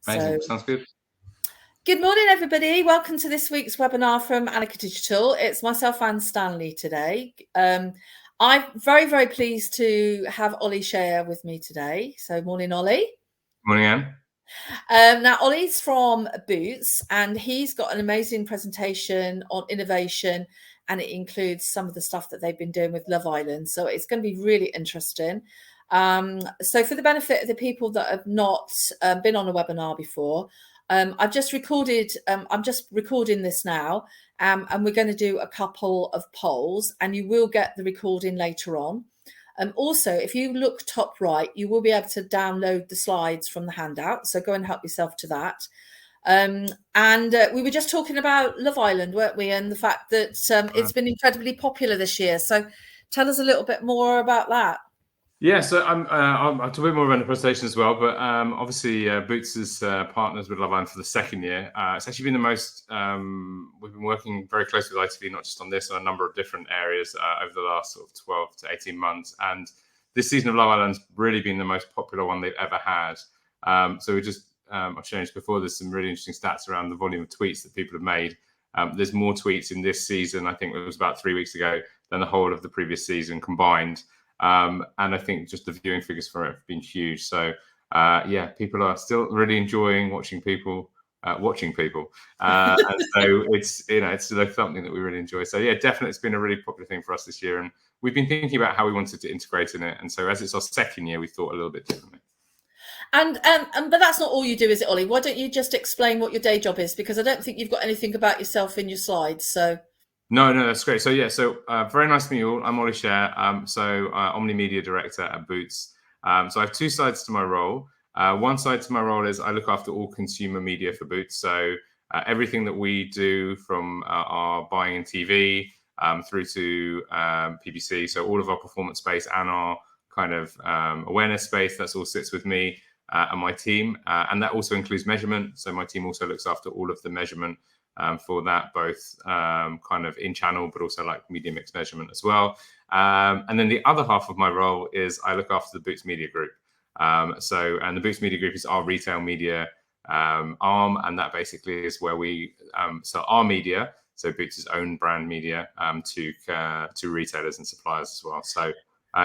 Amazing. Sounds good. Good morning, everybody. Welcome to this week's webinar from Leicester Digital. It's myself, Anne Stanley, today. I'm very, very pleased to have Ollie Shayer with me today. So, morning, Ollie. Morning, Anne. Now, Ollie's from Boots, and he's got an amazing presentation on innovation, and it includes some of the stuff that they've been doing with Love Island. So it's going to be really interesting. So for the benefit of the people that have not been on a webinar before, I've just recorded, I'm just recording this now, and we're going to do a couple of polls, and you will get the recording later on. Also, if you look top right, you will be able to download the slides from the handout. So go and help yourself to that. And we were just talking about Love Island, weren't we? And the fact that it's been incredibly popular this year. So tell us a little bit more about that. Yeah, so I'll talk a bit more about the presentation as well, but obviously Boots is partners with Love Island for the second year. It's actually been the most, we've been working very closely with ITV, not just on this, on a number of different areas over the last sort of 12 to 18 months. And this season of Love Island's really been the most popular one they've ever had. So we just, I've shown you before, there's some really interesting stats around the volume of tweets that people have made. There's more tweets in this season, I think it was about 3 weeks ago, than the whole of the previous season combined. And I think just the viewing figures for it have been huge. So yeah, people are still really enjoying watching people. And so it's, you know, it's still something that we really enjoy. So yeah, definitely it's been a really popular thing for us this year. And we've been thinking about how we wanted to integrate in it. And so as it's our second year, we thought a little bit differently. And but that's not all you do, is it, Ollie? Why don't you just explain what your day job is? Because I don't think you've got anything about yourself in your slides. So No, that's great. So yeah, so very nice to meet you all. I'm Ollie Shayer, Omni Media Director at Boots. So I have two sides to my role. One side to my role is I look after all consumer media for Boots. So everything that we do from our buying in TV through to PPC. So all of our performance space and our kind of awareness space, that's all sits with me and my team. And that also includes measurement. So my team also looks after all of the measurement for that, both kind of in channel, but also like media mix measurement as well. And then the other half of my role is I look after the Boots Media Group. And the Boots Media Group is our retail media arm, and that basically is where we sell our media, so Boots' own brand media, to retailers and suppliers as well. So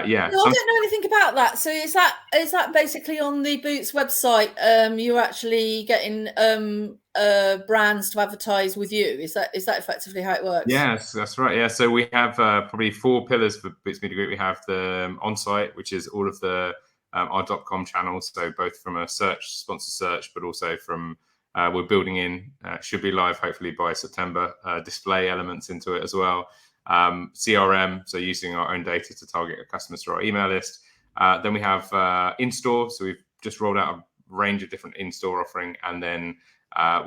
yeah, no, I don't know anything about that. So is that basically on the Boots website? You're actually getting brands to advertise with you. Is that effectively how it works? Yes, that's right. Yeah, so we have probably 4 pillars for Boots Media Group. We have the on-site, which is all of the our .com channels. So both from a sponsor search, but also from we're building in should be live hopefully by September display elements into it as well. CRM, so using our own data to target customers through our email list. Then we have in-store, so we've just rolled out a range of different in-store offering, and then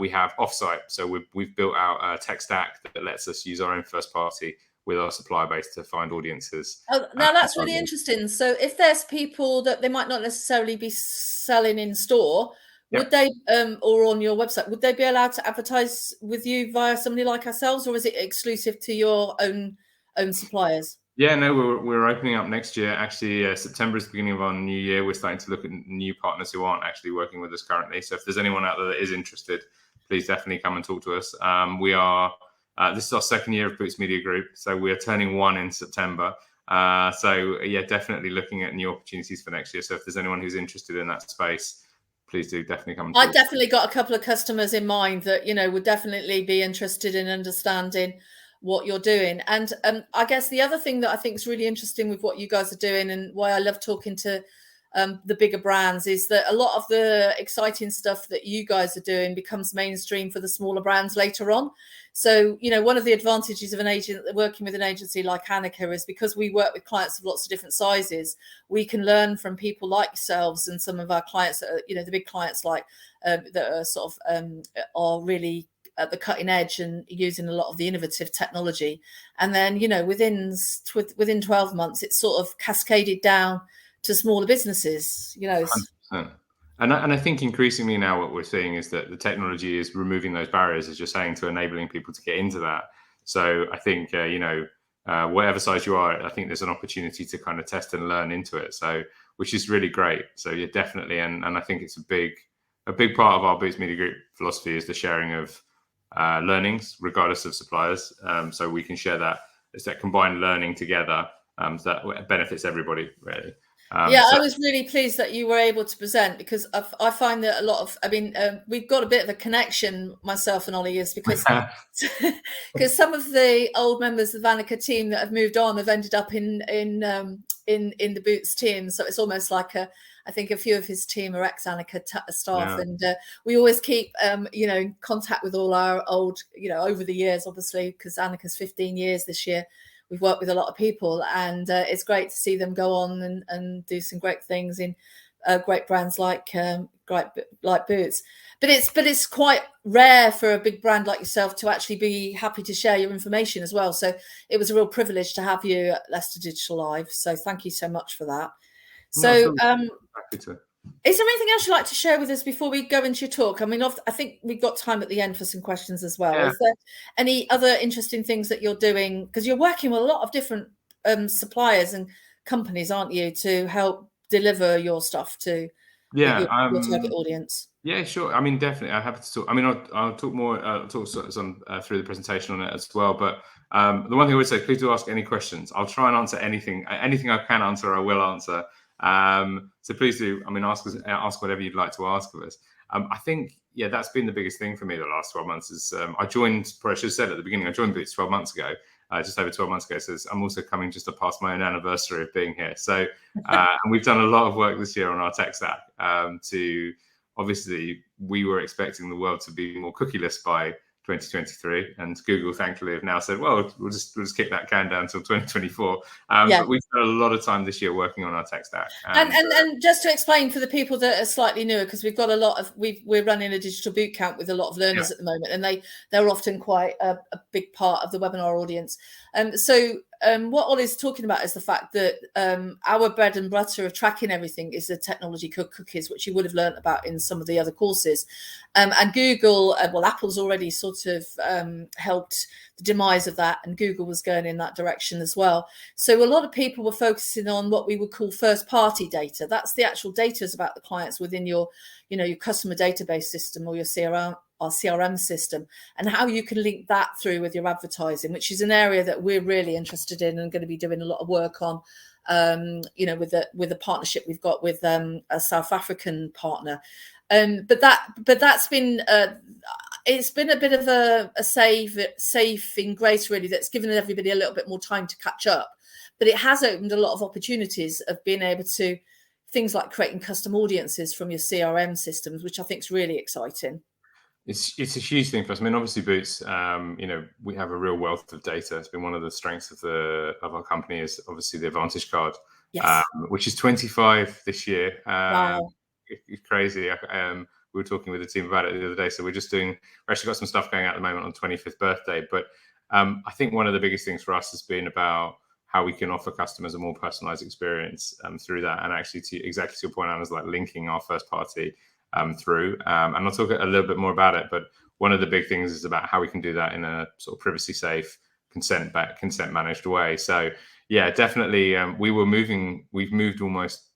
we have off-site. So we've built out a tech stack that lets us use our own first-party with our supplier base to find audiences. Oh, now that's really interesting. So if there's people that they might not necessarily be selling in store, would they, or on your website, would they be allowed to advertise with you via somebody like ourselves, or is it exclusive to your own suppliers? Yeah, no, we're opening up next year. Actually, September is the beginning of our new year. We're starting to look at new partners who aren't actually working with us currently. So if there's anyone out there that is interested, please definitely come and talk to us. We are, this is our second year of Boots Media Group, so we're turning 1 in September. So yeah, definitely looking at new opportunities for next year. So if there's anyone who's interested in that space, please do definitely come. I definitely got a couple of customers in mind that, you know, would definitely be interested in understanding what you're doing. And I guess the other thing that I think is really interesting with what you guys are doing, and why I love talking to the bigger brands, is that a lot of the exciting stuff that you guys are doing becomes mainstream for the smaller brands later on. So, you know, one of the advantages of working with an agency like Hanukkah is because we work with clients of lots of different sizes, we can learn from people like yourselves and some of our clients that are, you know, the big clients like that are sort of are really at the cutting edge and using a lot of the innovative technology. And then, you know, within 12 months, it's sort of cascaded down to smaller businesses, you know. 100%. And I think increasingly now what we're seeing is that the technology is removing those barriers, as you're saying, to enabling people to get into that. So I think, you know, whatever size you are, I think there's an opportunity to kind of test and learn into it. So, which is really great. So yeah, definitely. And I think it's a big a big part of our Boots Media Group philosophy is the sharing of learnings, regardless of suppliers. So we can share that. It's that combined learning together that benefits everybody, really. Yeah, I was really pleased that you were able to present, because I find that a lot of, I mean, we've got a bit of a connection, myself and Ollie, is because some of the old members of the Vanica team that have moved on have ended up in the Boots team. So it's almost like I think a few of his team are ex-Anika staff, and we always keep, in contact with all our old, over the years, obviously, because Anika's 15 years this year. We've worked with a lot of people, and it's great to see them go on and do some great things in great brands like Boots. But it's quite rare for a big brand like yourself to actually be happy to share your information as well. So it was a real privilege to have you at Leicester Digital Live. So thank you so much for that. So happy to. Is there anything else you'd like to share with us before we go into your talk? I mean, I think we've got time at the end for some questions as well. Yeah. Is there any other interesting things that you're doing? Because you're working with a lot of different suppliers and companies, aren't you, to help deliver your stuff to your target audience? Yeah, sure. I mean, definitely. I'm happy to talk. I mean, I'll talk more, talk some through the presentation on it as well. But the one thing I would say, please do ask any questions. I'll try and answer anything I can answer, I will answer. So please do, I mean, ask whatever you'd like to ask of us. I think, that's been the biggest thing for me the last 12 months is I joined, probably I should have said at the beginning, I joined Boots 12 months ago, just over 12 months ago. So I'm also coming just to pass my own anniversary of being here. So, and we've done a lot of work this year on our tech stack obviously we were expecting the world to be more cookieless by 2023, and Google thankfully have now said, well, we'll just kick that can down until 2024. But we've spent a lot of time this year working on our tech stack. And just to explain for the people that are slightly newer, because we've got a lot of we're running a digital boot camp with a lot of learners at the moment, and they're often quite a big part of the webinar audience. What Ollie's talking about is the fact that our bread and butter of tracking everything is the technology cookies, which you would have learned about in some of the other courses. And Google, Apple's already sort of helped the demise of that, and Google was going in that direction as well. So a lot of people were focusing on what we would call first-party data. That's the actual data about the clients within your customer database system or your CRM system, and how you can link that through with your advertising, which is an area that we're really interested in and going to be doing a lot of work on, with the partnership we've got with a South African partner. But that's been it's been a bit of a saving grace, really, that's given everybody a little bit more time to catch up. But it has opened a lot of opportunities of being able to things like creating custom audiences from your CRM systems, which I think is really exciting. It's a huge thing for us. I mean, obviously, Boots, we have a real wealth of data. It's been one of the strengths of our company is obviously the Advantage card, which is 25 this year. Wow. It's crazy. We were talking with the team about it the other day. So we're actually got some stuff going out at the moment on 25th birthday. But I think one of the biggest things for us has been about how we can offer customers a more personalized experience through that. And actually, exactly to your point, Anna's like linking our first party through. And I'll talk a little bit more about it. But one of the big things is about how we can do that in a sort of privacy safe, consent managed way. So definitely we've moved almost,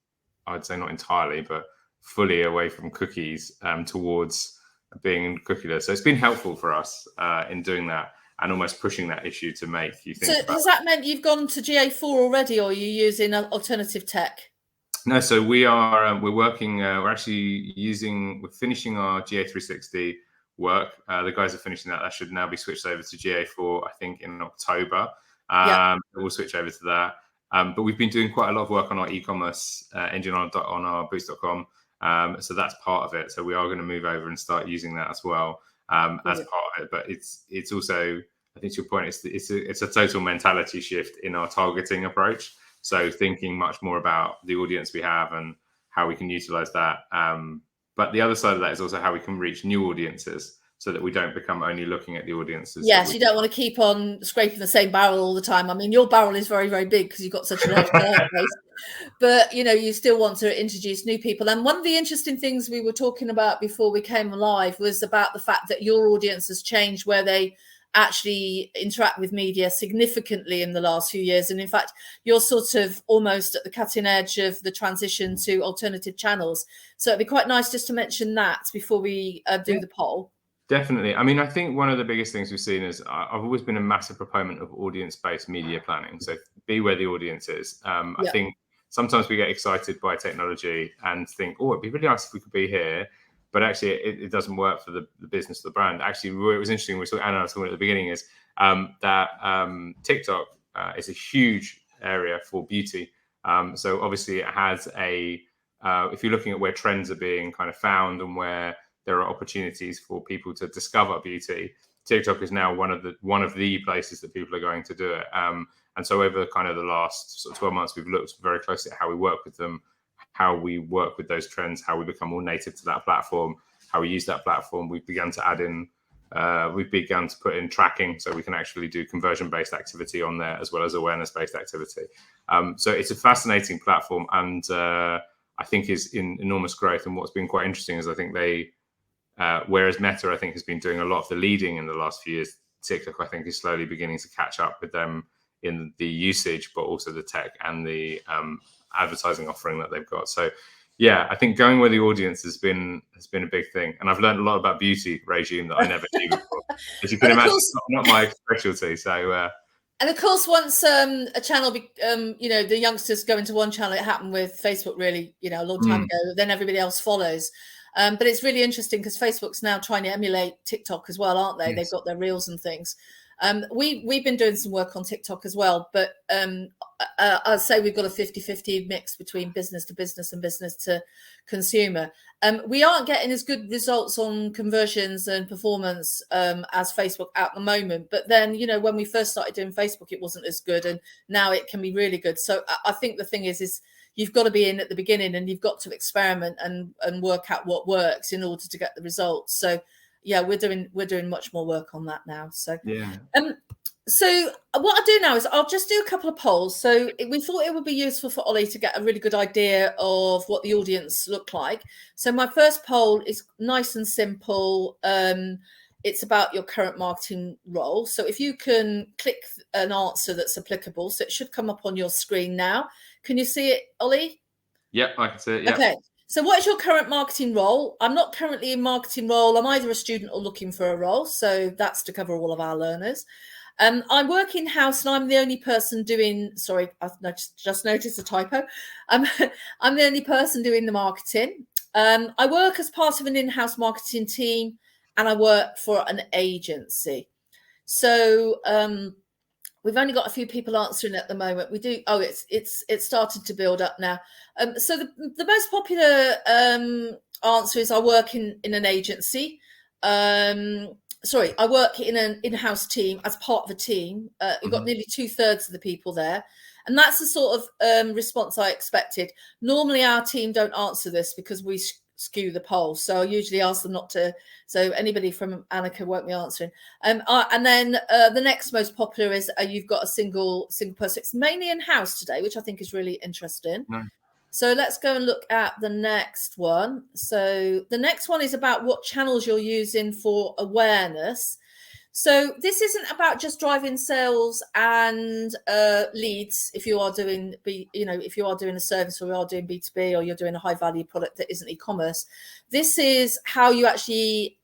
I'd say not entirely, but fully away from cookies towards being cookieless. So it's been helpful for us in doing that and almost pushing that issue to make you think. So has that meant you've gone to GA4 already, or are you using alternative tech? No, so we're working. We're finishing our GA360 work. The guys are finishing that. That should now be switched over to GA4, I think, in October. We'll switch over to that. But we've been doing quite a lot of work on our e-commerce engine on our boots.com. So that's part of it. So we are going to move over and start using that as well as part of it. But it's also, I think to your point, it's a total mentality shift in our targeting approach. So thinking much more about the audience we have and how we can utilize that. But the other side of that is also how we can reach new audiences so that we don't become only looking at the audiences. Yes, you don't want to keep on scraping the same barrel all the time. I mean, your barrel is very, very big because you've got such a large client base. But, you still want to introduce new people. And one of the interesting things we were talking about before we came live was about the fact that your audience has changed, where they actually interact with media significantly in the last few years. And in fact, you're sort of almost at the cutting edge of the transition to alternative channels. So it'd be quite nice just to mention that before we do the poll. Definitely. I mean, I think one of the biggest things we've seen is I've always been a massive proponent of audience-based media planning. So be where the audience is. I think sometimes we get excited by technology and think, oh, it'd be really nice if we could be here. But actually, it doesn't work for the business of the brand. Actually, it was interesting. We saw Anna was talking at the beginning is that TikTok is a huge area for beauty. So obviously, it has if you're looking at where trends are being kind of found and where there are opportunities for people to discover beauty, TikTok is now one of the places that people are going to do it. And so over kind of the last sort of 12 months, we've looked very closely at how we work with them, how we work with those trends, how we become more native to that platform, how we use that platform. We've begun to add in, we've begun to put in tracking so we can actually do conversion-based activity on there as well as awareness-based activity. So it's a fascinating platform, and I think is in enormous growth. And what's been quite interesting is I think whereas Meta, I think, has been doing a lot of the leading in the last few years, TikTok, I think, is slowly beginning to catch up with them in the usage, but also the tech and the advertising offering that they've got. So, yeah, I think going where the audience has been a big thing. And I've learned a lot about beauty regime that I never knew before. As you can imagine, it's not my specialty. So, and of course, once a channel, the youngsters go into one channel, it happened with Facebook really, a long time ago, then everybody else follows. But it's really interesting because Facebook's now trying to emulate TikTok as well, aren't they? Yes. They've got their reels and things. We've been doing some work on TikTok as well, but I'd say we've got a 50-50 mix between business to business and business to consumer. We aren't getting as good results on conversions and performance as Facebook at the moment. But then, when we first started doing Facebook, it wasn't as good, and now it can be really good. So I think the thing is you've got to be in at the beginning, and you've got to experiment and work out what works in order to get the results. So yeah, we're doing much more work on that now. So yeah. So what I'll do now is I'll just do a couple of polls. So we thought it would be useful for Ollie to get a really good idea of what the audience look like. So my first poll is nice and simple. It's about your current marketing role. So if you can click an answer that's applicable, so it should come up on your screen now. Can you see it, Ollie? Yeah, I can see it. Yeah. Okay. So what is your current marketing role? I'm not currently in marketing role. I'm either a student or looking for a role. So that's to cover all of our learners. I work in-house and I'm the only person doing, sorry, I've just noticed a typo. I'm the only person doing the marketing. I work as part of an in-house marketing team and I work for an agency. So we've only got a few people answering at the moment. We do. Oh, it's started to build up now. So the most popular answer is I work in an agency. Sorry, I work in an in-house team as part of a team. You've got nearly 2/3 of the people there. And that's the sort of response I expected. Normally, our team don't answer this because we skew the poll. So I usually ask them not to. So anybody from Annika won't be answering. And then the next most popular is you've got a single person. It's mainly in-house today, which I think is really interesting. Nice. So let's go and look at the next one. So the next one is about what channels you're using for awareness. So this isn't about just driving sales and leads. If you are doing, if you are doing a service or you are doing B2B or you're doing a high value product that isn't e-commerce, this is how you actually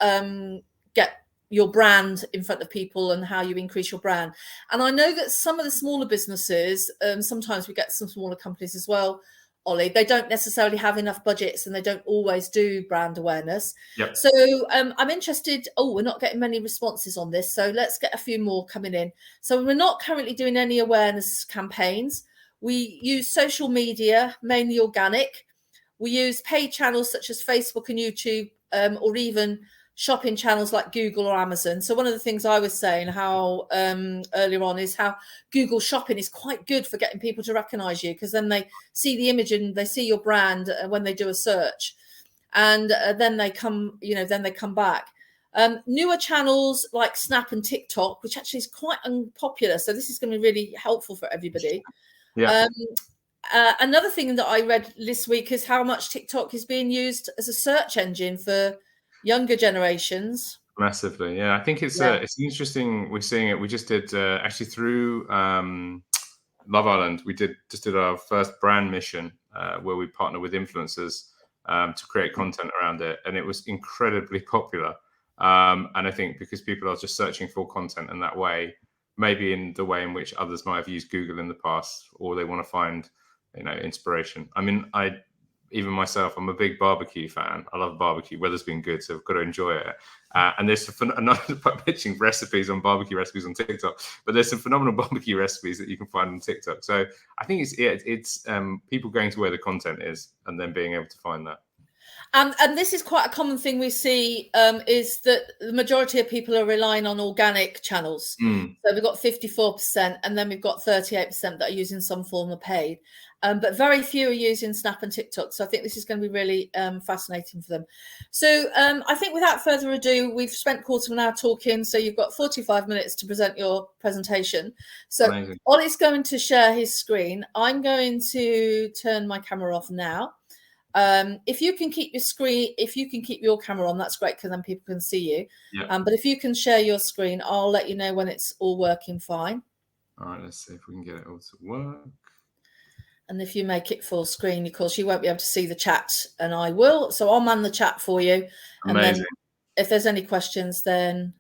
get your brand in front of people and how you increase your brand. And I know that some of the smaller businesses, sometimes we get some smaller companies as well, Ollie, they don't necessarily have enough budgets and they don't always do brand awareness. Yep. So I'm interested. Oh, we're not getting many responses on this. So let's get a few more coming in. So we're not currently doing any awareness campaigns. We use social media, mainly organic. We use paid channels such as Facebook and YouTube, or even shopping channels like Google or Amazon. So one of the things I was saying how earlier on is how Google Shopping is quite good for getting people to recognize you, because then they see the image and they see your brand when they do a search, and then they come, then they come back. Newer channels like Snap and TikTok, which actually is quite unpopular. So this is going to be really helpful for everybody. Yeah. Another thing that I read this week is how much TikTok is being used as a search engine for younger generations. Massively, yeah. I think Yeah. it's interesting. We're seeing it. We just did actually through Love Island. We just did our first brand mission where we partner with influencers to create content around it, and it was incredibly popular. And I think because people are just searching for content in that way, maybe in the way in which others might have used Google in the past, or they want to find, inspiration. I mean, even myself, I'm a big barbecue fan. I love barbecue. Weather's been good, so I've got to enjoy it. And there's another pitching recipes on barbecue recipes on TikTok, but there's some phenomenal barbecue recipes that you can find on TikTok. So I think it's people going to where the content is and then being able to find that. And this is quite a common thing we see, is that the majority of people are relying on organic channels. So we've got 54%, and then we've got 38% that are using some form of paid. But very few are using Snap and TikTok. So I think this is going to be really fascinating for them. So I think without further ado, we've spent a quarter of an hour talking. So you've got 45 minutes to present your presentation. So Amazing. Ollie's going to share his screen. I'm going to turn my camera off now. If you can keep your screen, if you can keep your camera on, that's great, because then people can see you. Yeah. But if you can share your screen, I'll let you know when it's all working fine. All right, let's see if we can get it all to work. And if you make it full screen, of course, you won't be able to see the chat, and I will. So I'll man the chat for you. And Amazing. then if there's any questions, then...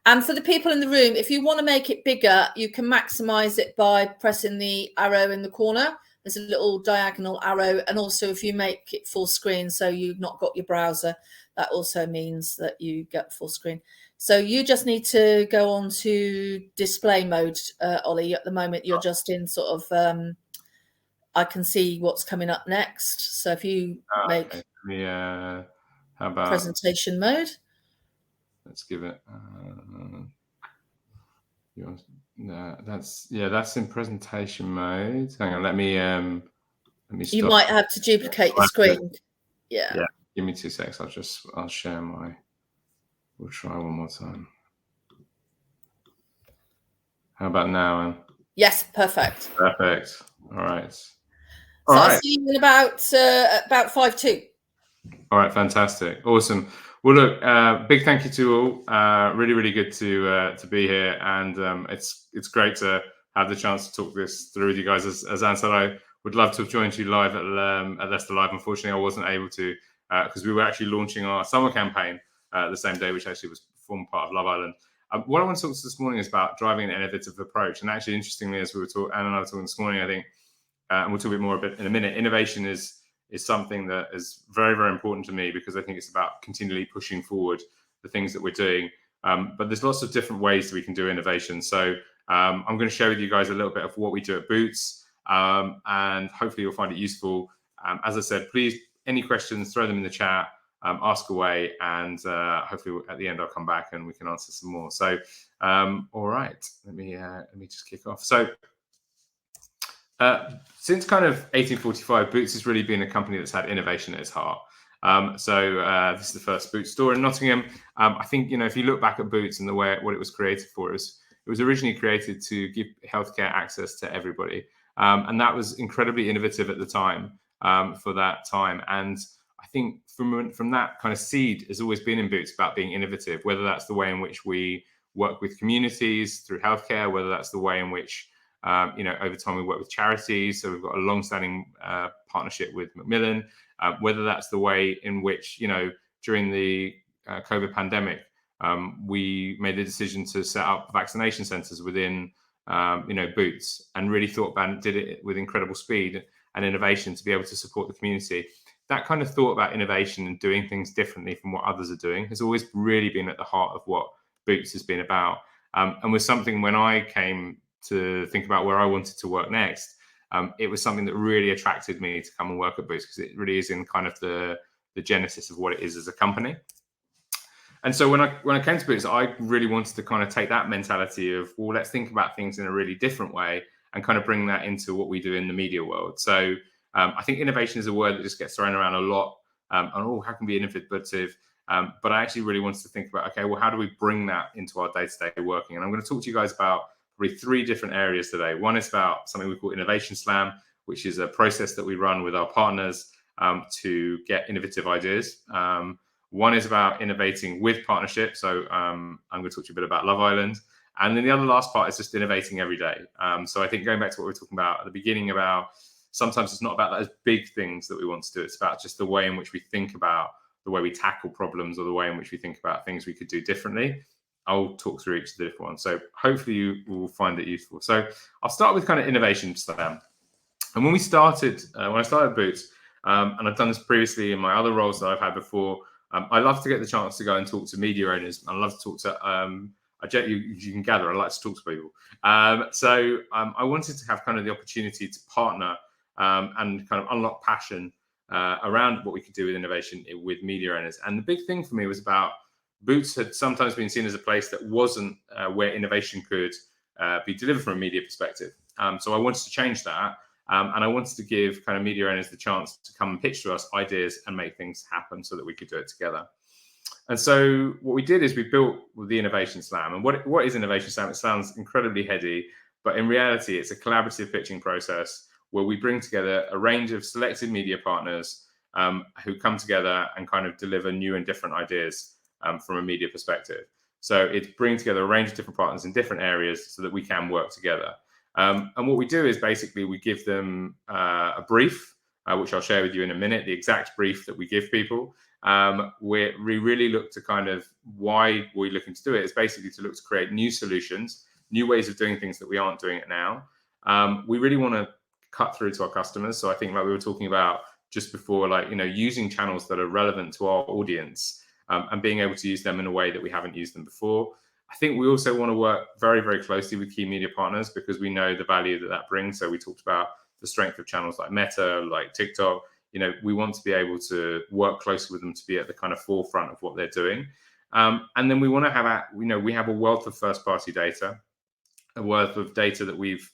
And for the people in the room, if you want to make it bigger, you can maximize it by pressing the arrow in the corner. There's a little diagonal arrow. And also if you make it full screen, so you've not got your browser, that also means that you get full screen. So you just need to go on to display mode, Ollie. At the moment, you're just in sort of, I can see what's coming up next. So if you make how about presentation mode. Let's give it. That's in presentation mode. Hang on, let me stop. You might have to duplicate your screen. Yeah. Give me 2 seconds. I'll share my. We'll try one more time. How about now, Anne? Yes, perfect. Perfect. All right. So I'll see you in about 5:02. All right, fantastic, awesome. Well, look, big thank you to all. Really, really good to be here, and it's great to have the chance to talk this through with you guys. As Anne said, I would love to have joined you live at Leicester Live. Unfortunately, I wasn't able to because we were actually launching our summer campaign the same day, which actually was formed part of Love Island. What I want to talk to this morning is about driving an innovative approach. And actually, interestingly, as we were talking, Anne and I were talking this morning, I think, and we'll talk a bit more in a minute, innovation is something that is very, very important to me, because I think it's about continually pushing forward the things that we're doing. But there's lots of different ways that we can do innovation. So I'm going to share with you guys a little bit of what we do at Boots, and hopefully you'll find it useful. As I said, please, any questions, throw them in the chat, ask away, and hopefully at the end I'll come back and we can answer some more. So, all right, let me just kick off. So, since kind of 1845, Boots has really been a company that's had innovation at its heart. This is the first Boots store in Nottingham. I think, if you look back at Boots and what it was created for, it was originally created to give healthcare access to everybody. And that was incredibly innovative at the time, for that time. And I think from that kind of seed has always been in Boots about being innovative, whether that's the way in which we work with communities through healthcare, whether that's the way in which over time we work with charities. So we've got a long-standing partnership with Macmillan, whether that's the way in which, during the COVID pandemic, we made the decision to set up vaccination centres within, Boots, and really thought about and did it with incredible speed and innovation to be able to support the community. That kind of thought about innovation and doing things differently from what others are doing has always really been at the heart of what Boots has been about. And was something when I came to think about where I wanted to work next, it was something that really attracted me to come and work at Boots, because it really is in kind of the genesis of what it is as a company. And so when I came to Boots, I really wanted to kind of take that mentality of, well, let's think about things in a really different way and kind of bring that into what we do in the media world. So I think innovation is a word that just gets thrown around a lot. How can we be innovative? But I actually really wanted to think about, okay, well, how do we bring that into our day-to-day working? And I'm going to talk to you guys about probably 3 different areas today. One is about something we call Innovation Slam, which is a process that we run with our partners to get innovative ideas. One is about innovating with partnerships. So I'm going to talk to you a bit about Love Island. And then the other last part is just innovating every day. So I think going back to what we were talking about at the beginning about sometimes it's not about those big things that we want to do. It's about just the way in which we think about the way we tackle problems or the way in which we think about things we could do differently. I'll talk through each of the different ones. So hopefully you will find it useful. So I'll start with kind of innovation, Sam. And when I started Boots, and I've done this previously in my other roles that I've had before, I love to get the chance to go and talk to media owners. I love to talk to you can gather, I like to talk to people. So I wanted to have kind of the opportunity to partner and kind of unlock passion around what we could do with innovation with media owners. And the big thing for me was about Boots had sometimes been seen as a place that wasn't where innovation could be delivered from a media perspective. So I wanted to change that. And I wanted to give kind of media owners the chance to come and pitch to us ideas and make things happen so that we could do it together. And so what we did is we built the Innovation Slam. And what is Innovation Slam? It sounds incredibly heady, but in reality, it's a collaborative pitching process where we bring together a range of selected media partners who come together and kind of deliver new and different ideas from a media perspective. So it's bringing together a range of different partners in different areas so that we can work together. And what we do is basically we give them a brief, which I'll share with you in a minute, the exact brief that we give people. We really look to kind of why we're looking to do it is basically to look to create new solutions, new ways of doing things that we aren't doing it now. We really want to cut through to our customers. So I think like we were talking about just before, like, using channels that are relevant to our audience and being able to use them in a way that we haven't used them before. I think we also want to work very, very closely with key media partners because we know the value that that brings. So we talked about the strength of channels like Meta, like TikTok. We want to be able to work closely with them to be at the kind of forefront of what they're doing. And then we want to have, we have a wealth of first-party data, a wealth of data that we've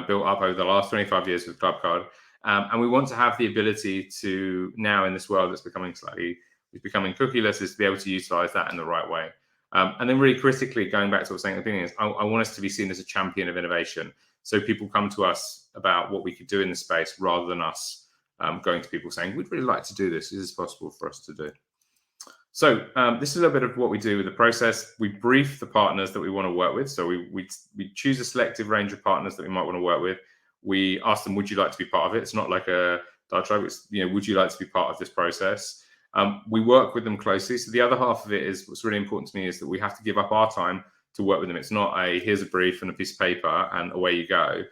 built up over the last 25 years with Clubcard. And we want to have the ability to now in this world that's becoming cookieless is to be able to utilize that in the right way. And then really critically, going back to what I was saying at the beginning, is I want us to be seen as a champion of innovation. So people come to us about what we could do in this space rather than us going to people saying, we'd really like to do this. Is this possible for us to do? So this is a little bit of what we do with the process. We brief the partners that we want to work with. So we choose a selective range of partners that we might want to work with. We ask them, would you like to be part of it? It's not like a diatribe. It's, would you like to be part of this process? We work with them closely. So the other half of it is what's really important to me is that we have to give up our time to work with them. It's not here's a brief and a piece of paper and away you go.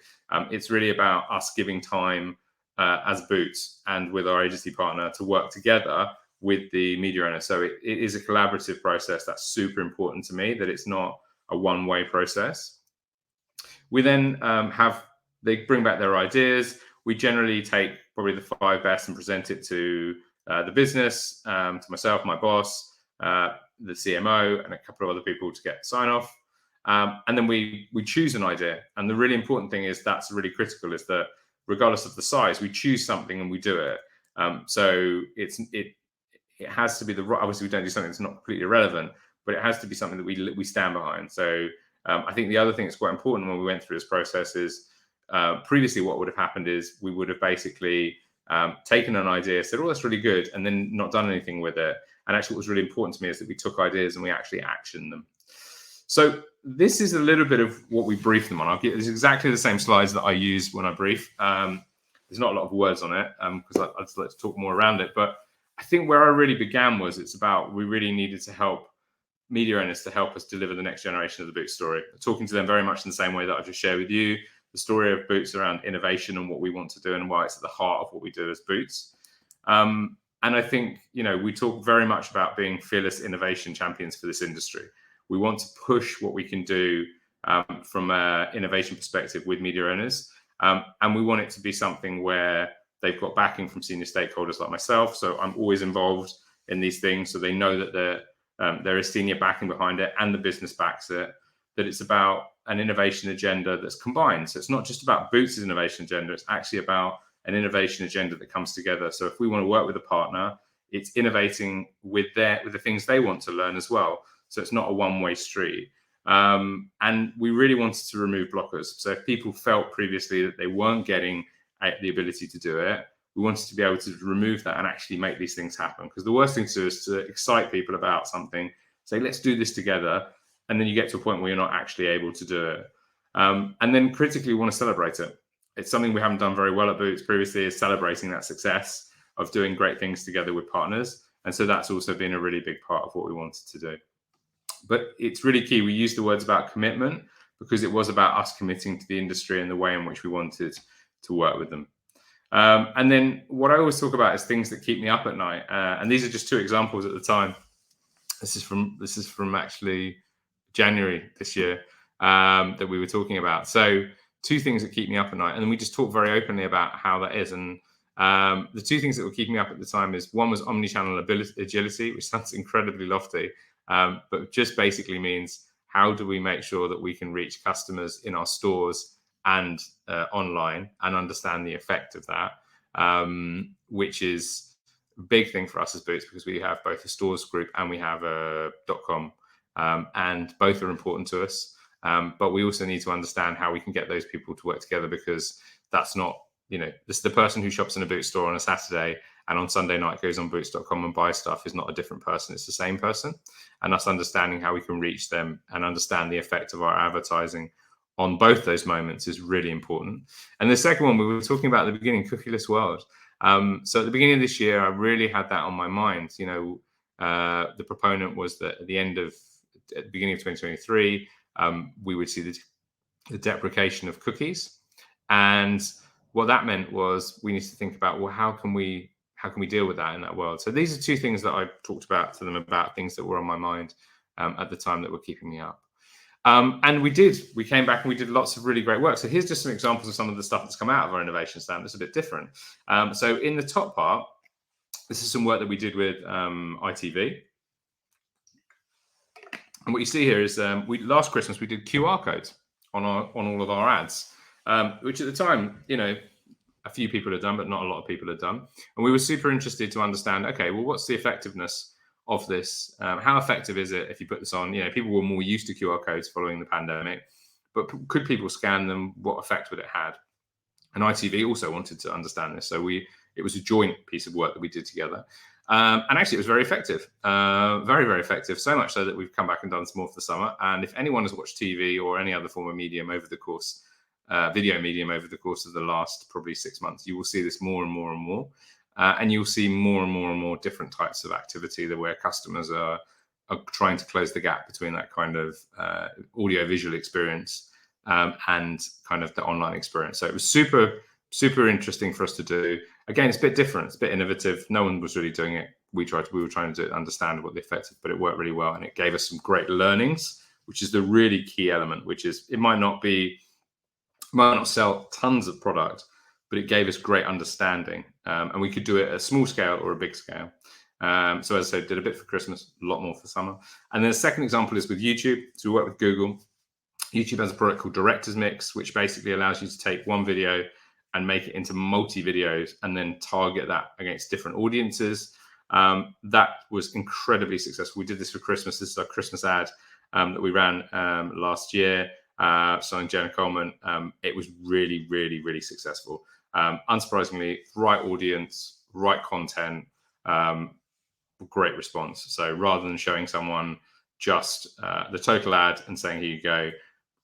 It's really about us giving time as Boots and with our agency partner to work together with the media owner. So it is a collaborative process. That's super important to me, that it's not a one-way process. We then they bring back their ideas. We generally take probably the 5 best and present it to the business, to myself, my boss, the CMO, and a couple of other people to get sign off. And then we choose an idea. And the really important thing is that's really critical is that regardless of the size, we choose something and we do it. So it has to be obviously we don't do something that's not completely irrelevant, but it has to be something that we stand behind. So I think the other thing that's quite important when we went through this process is previously what would have happened is we would have basically taken an idea, said, oh, that's really good, and then not done anything with it. And actually what was really important to me is that we took ideas and we actually actioned them. So this is a little bit of what we briefed them on. It's exactly the same slides that I use when I brief. There's not a lot of words on it because I'd just like to talk more around it. But I think where I really began was it's about we really needed to help media owners to help us deliver the next generation of the Boots story. Talking to them very much in the same way that I've just shared with you, the story of Boots around innovation and what we want to do and why it's at the heart of what we do as Boots. And I think, we talk very much about being fearless innovation champions for this industry. We want to push what we can do from an innovation perspective with media owners. And we want it to be something where they've got backing from senior stakeholders like myself. So I'm always involved in these things. So they know that there is senior backing behind it and the business backs it, that it's about an innovation agenda that's combined. So it's not just about Boots' innovation agenda. It's actually about an innovation agenda that comes together. So if we want to work with a partner, it's innovating with the things they want to learn as well. So it's not a one-way street. And we really wanted to remove blockers. So if people felt previously that they weren't getting the ability to do it, We wanted to be able to remove that and actually make these things happen. Because the worst thing to do is to excite people about something, say, let's do this together. And then you get to a point where you're not actually able to do it. And then critically, we want to celebrate it. It's something we haven't done very well at Boots previously, is celebrating that success of doing great things together with partners. And so that's also been a really big part of what we wanted to do. But it's really key. We use the words about commitment because it was about us committing to the industry and the way in which we wanted to work with them. And then what I always talk about is things that keep me up at night. And these are just two examples at the time. This is from actually January this year that we were talking about. So two things that keep me up at night. And then we just talk very openly about how that is. And the two things that were keeping me up at the time is one was omnichannel agility, which sounds incredibly lofty, but just basically means how do we make sure that we can reach customers in our stores and online and understand the effect of that, which is a big thing for us as Boots because we have both a stores group and we have a .com, and both are important to us. But we also need to understand how we can get those people to work together, because that's not, this the person who shops in a Boots store on a Saturday and on Sunday night goes on boots.com and buys stuff is not a different person. It's the same person. And us understanding how we can reach them and understand the effect of our advertising on both those moments is really important. And the second one, we were talking about at the beginning, cookieless world. So at the beginning of this year, I really had that on my mind. The proponent was that at the beginning of 2023, we would see the deprecation of cookies. And what that meant was we need to think about, well, how can we deal with that in that world? So these are two things that I talked about to them about things that were on my mind at the time that were keeping me up. And we came back and we did lots of really great work. So here's just some examples of some of the stuff that's come out of our innovation slam. It's a bit different. So in the top part, this is some work that we did with ITV. And what you see here is last Christmas, we did QR codes on all of our ads, which at the time, a few people had done, but not a lot of people had done. And we were super interested to understand, okay, well, what's the effectiveness of this? How effective is it if you put this on? People were more used to QR codes following the pandemic, but could people scan them? What effect would it have? And ITV also wanted to understand this. So it was a joint piece of work that we did together. And actually, it was very effective, very, very effective, so much so that we've come back and done some more for the summer. And if anyone has watched TV or any other form of medium over the course, video medium over the course of the last probably 6 months, you will see this more and more and more. And you'll see more and more and more different types of activity where customers are trying to close the gap between that kind of audio-visual experience and kind of the online experience. So it was super, super interesting for us to do. Again, it's a bit different. It's a bit innovative. No one was really doing it. We were trying to understand what the effect is, but it worked really well. And it gave us some great learnings, which is the really key element, which is it might not sell tons of product, but it gave us great understanding. And we could do it at a small scale or a big scale. So as I said, did a bit for Christmas, a lot more for summer. And then the second example is with YouTube. So we work with Google. YouTube has a product called Director's Mix, which basically allows you to take one video and make it into multi-videos and then target that against different audiences. That was incredibly successful. We did this for Christmas. This is our Christmas ad that we ran last year, starring Jenna Coleman. It was really, really, really successful. Unsurprisingly, right audience, right content, great response. So rather than showing someone just the total ad and saying, here you go,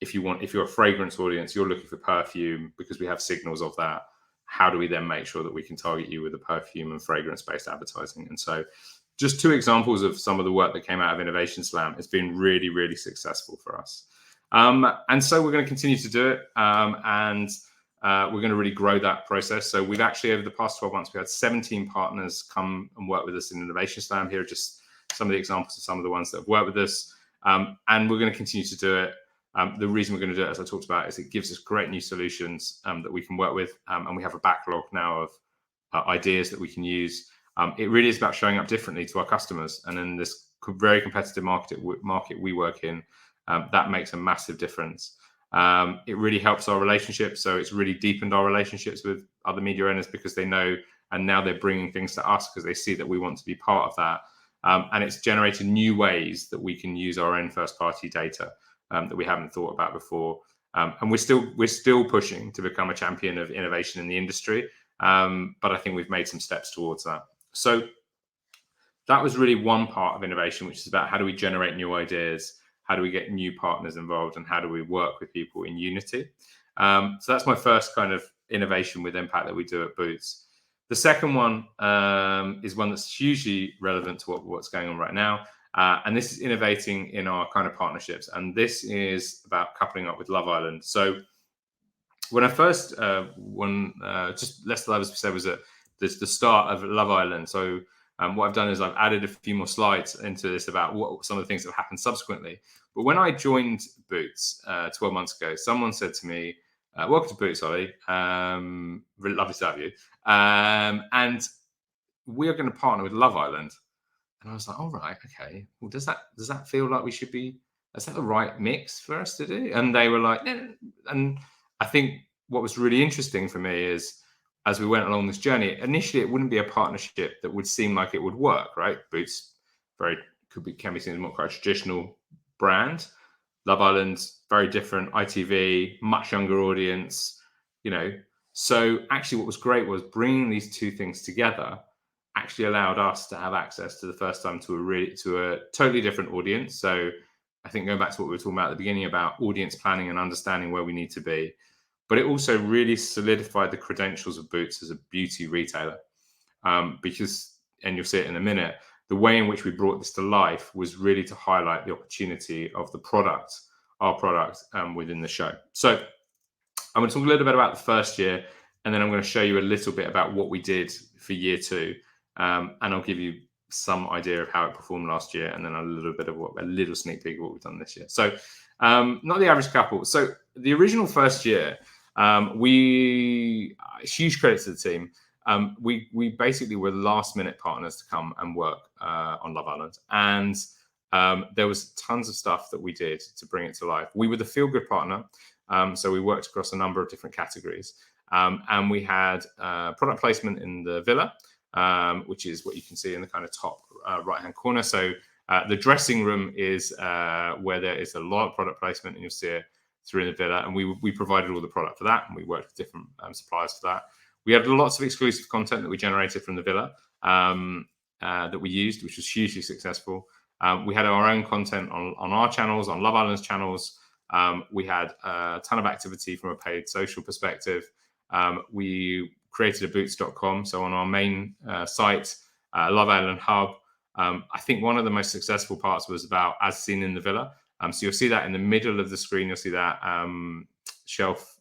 if you're a fragrance audience, you're looking for perfume, because we have signals of that, how do we then make sure that we can target you with a perfume and fragrance-based advertising? And so just two examples of some of the work that came out of Innovation Slam. It's been really, really successful for us. And so we're going to continue to do it. And we're going to really grow that process. So we've actually, over the past 12 months, we had 17 partners come and work with us in Innovation Slam. Here are just some of the examples of some of the ones that have worked with us. And we're going to continue to do it. The reason we're going to do it, as I talked about, is it gives us great new solutions that we can work with. And we have a backlog now of ideas that we can use. It really is about showing up differently to our customers. And in this very competitive market we work in, that makes a massive difference. It really helps our relationships. So it's really deepened our relationships with other media owners, because they know, and now they're bringing things to us because they see that we want to be part of that. And it's generated new ways that we can use our own first party data that we haven't thought about before. And we're still pushing to become a champion of innovation in the industry. but I think we've made some steps towards that. So that was really one part of innovation, which is about how do we generate new ideas, how do we get new partners involved, and how do we work with people in unity. So that's my first kind of innovation with impact that we do at Boots. The second one is one that's hugely relevant to what's going on right now. And this is innovating in our kind of partnerships. And this is about coupling up with Love Island. So when I first, just Leicester Live, as we said, was at the start of Love Island. So what I've done is I've added a few more slides into this about what some of the things that have happened subsequently. But when I joined Boots 12 months ago, someone said to me, welcome to Boots, Ollie. Really lovely to have you. And we are going to partner with Love Island. And I was like, all right, okay. Well, does that feel like we should be, is that the right mix for us to do? And they were like, no. And I think what was really interesting for me is, as we went along this journey, initially it wouldn't be a partnership that would seem like it would work, right? Boots can be seen as more quite a traditional brand. Love Island's very different, ITV, much younger audience, So actually what was great was bringing these two things together actually allowed us to have access to the first time to a totally different audience. So I think going back to what we were talking about at the beginning about audience planning and understanding where we need to be, but it also really solidified the credentials of Boots as a beauty retailer. Because, and you'll see it in a minute, the way in which we brought this to life was really to highlight the opportunity of the product, our product, within the show. So I'm going to talk a little bit about the first year, and then I'm going to show you a little bit about what we did for year two. And I'll give you some idea of how it performed last year, and then a little sneak peek of what we've done this year. So not the average couple. So the original first year, huge credit to the team. We basically were last minute partners to come and work on Love Island. And there was tons of stuff that we did to bring it to life. We were the feel good partner. So we worked across a number of different categories. And we had product placement in the villa, which is what you can see in the kind of top right-hand corner. So the dressing room is where there is a lot of product placement, and you'll see it through the villa. And we provided all the product for that, and we worked with different suppliers for that. We had lots of exclusive content that we generated from the villa that we used, which was hugely successful. We had our own content on our channels, on Love Island's channels. We had a ton of activity from a paid social perspective. We created a boots.com. So on our main site, Love Island Hub, I think one of the most successful parts was about as seen in the villa. So you'll see that in the middle of the screen, you'll see that shelf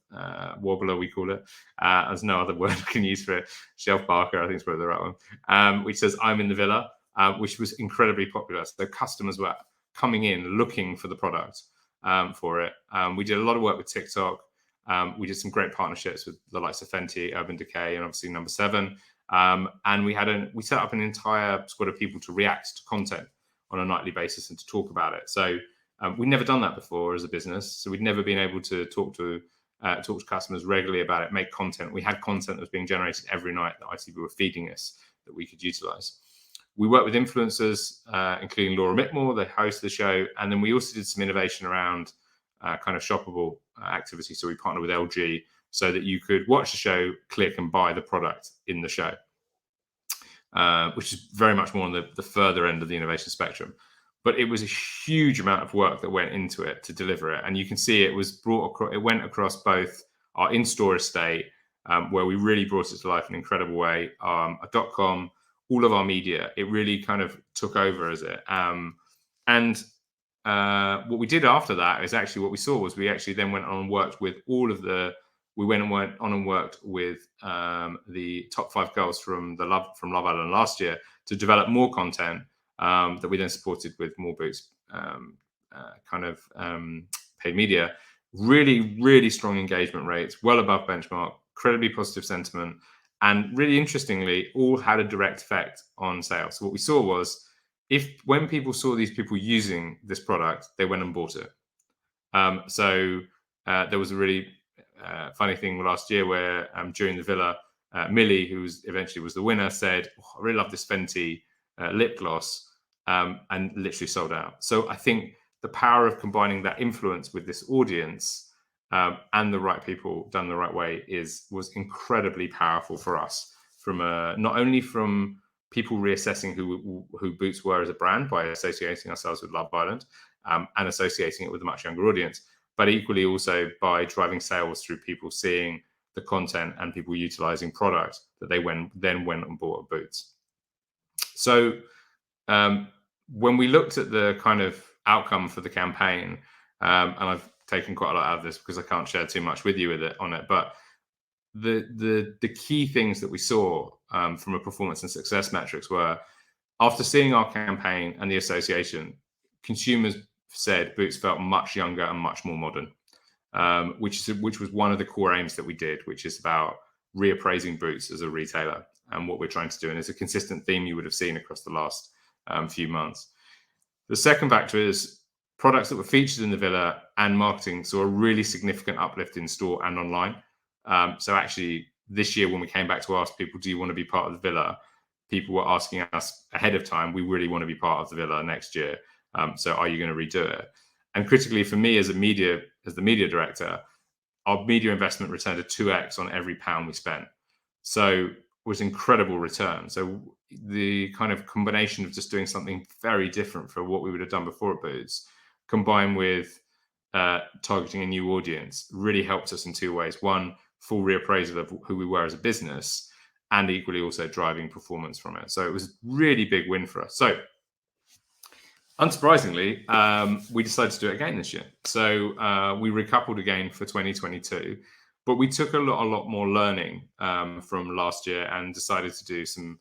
wobbler, we call it. There's no other word I can use for it. Shelf barker, I think is probably the right one, which says I'm in the villa, which was incredibly popular. So customers were coming in looking for the product for it. We did a lot of work with TikTok. We did some great partnerships with the likes of Fenty, Urban Decay, and obviously Number 7. And we set up an entire squad of people to react to content on a nightly basis and to talk about it. So we'd never done that before as a business. So we'd never been able to talk to customers regularly about it, make content. We had content that was being generated every night that ITV were feeding us that we could utilize. We worked with influencers, including Laura Mittmore, the host of the show. And then we also did some innovation around kind of shoppable activity. So we partnered with LG so that you could watch the show, click and buy the product in the show, which is very much more on the further end of the innovation spectrum. But it was a huge amount of work that went into it to deliver it. And you can see it was it went across both our in-store estate, where we really brought it to life in an incredible way, a .com, all of our media. It really kind of took over as it. And what we did after that is actually what we saw was we actually then went on and worked with the top 5 girls from Love Island last year to develop more content that we then supported with more Boots paid media. Really, really strong engagement rates, well above benchmark, incredibly positive sentiment, and really interestingly, all had a direct effect on sales. So what we saw was when people saw these people using this product, they went and bought it. So there was a really funny thing last year where during the villa, Millie, who eventually was the winner, said, I really love this Fenty lip gloss, and literally sold out. So I think the power of combining that influence with this audience and the right people done the right way was incredibly powerful for us, from not only from people reassessing who Boots were as a brand by associating ourselves with Love Island, and associating it with a much younger audience, but equally also by driving sales through people seeing the content and people utilizing product that they then went and bought at Boots. So when we looked at the kind of outcome for the campaign, and I've taken quite a lot out of this because I can't share too much with you on it, but the key things that we saw from a performance and success metrics were, after seeing our campaign and the association, consumers said Boots felt much younger and much more modern, which was one of the core aims that we did, which is about reappraising Boots as a retailer and what we're trying to do. And it's a consistent theme you would have seen across the last few months. The second factor is products that were featured in the villa and marketing saw a really significant uplift in store and online. So actually, this year when we came back to ask people, do you want to be part of the villa? People were asking us ahead of time, we really want to be part of the villa next year. So are you going to redo it? And critically for me as the media director, our media investment returned a 2x on every pound we spent. So it was incredible return. So the kind of combination of just doing something very different for what we would have done before at Boots, combined with targeting a new audience, really helped us in two ways. One, full reappraisal of who we were as a business, and equally also driving performance from it. So it was a really big win for us. So unsurprisingly, we decided to do it again this year. So we recoupled again for 2022, but we took a lot more learning from last year and decided to do some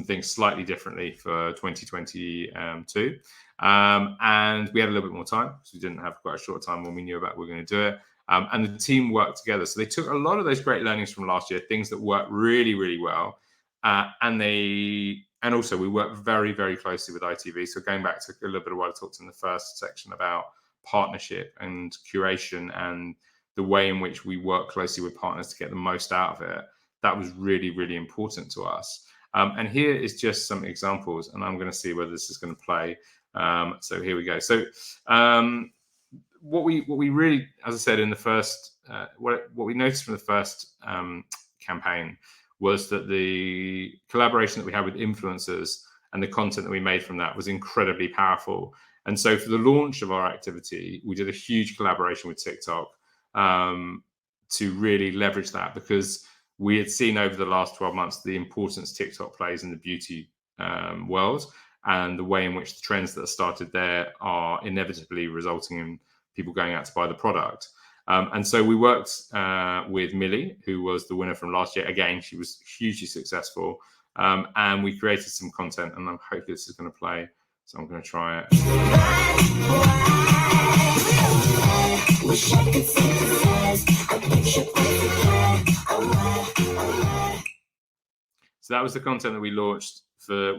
things slightly differently for 2022. And we had a little bit more time, because we didn't have quite a short time when we knew about we were going to do it. And the team worked together. So they took a lot of those great learnings from last year, things that worked really, really well. And also we worked very, very closely with ITV. So going back to a little bit of what I talked in the first section about partnership and curation and the way in which we work closely with partners to get the most out of it, that was really, really important to us. And here is just some examples, and I'm going to see whether this is going to play. So here we go. So what we really, as I said in the first, what we noticed from the first campaign was that the collaboration that we had with influencers and the content that we made from that was incredibly powerful. And so for the launch of our activity, we did a huge collaboration with TikTok to really leverage that, because we had seen over the last 12 months the importance TikTok plays in the beauty world, and the way in which the trends that are started there are inevitably resulting in people going out to buy the product. And so we worked with Millie, who was the winner from last year. Again, she was hugely successful. And we created some content, and I'm hoping this is going to play. So I'm going to try it. So that was the content that we launched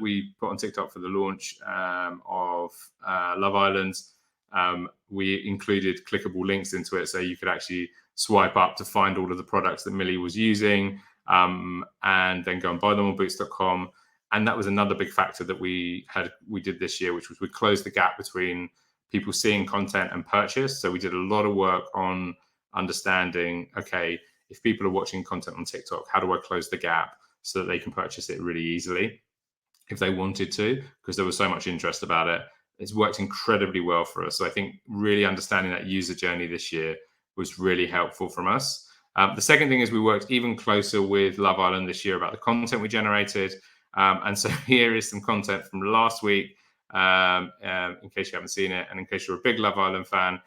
we put on TikTok for the launch of Love Island. We included clickable links into it, so you could actually swipe up to find all of the products that Millie was using, and then go and buy them on boots.com. And that was another big factor that we did this year, which was we closed the gap between people seeing content and purchase. So we did a lot of work on understanding, okay, if people are watching content on TikTok, how do I close the gap so that they can purchase it really easily if they wanted to, because there was so much interest about it. It's worked incredibly well for us. So I think really understanding that user journey this year was really helpful from us. The second thing is we worked even closer with Love Island this year about the content we generated. And so here is some content from last week, in case you haven't seen it, and in case you're a big Love Island fan.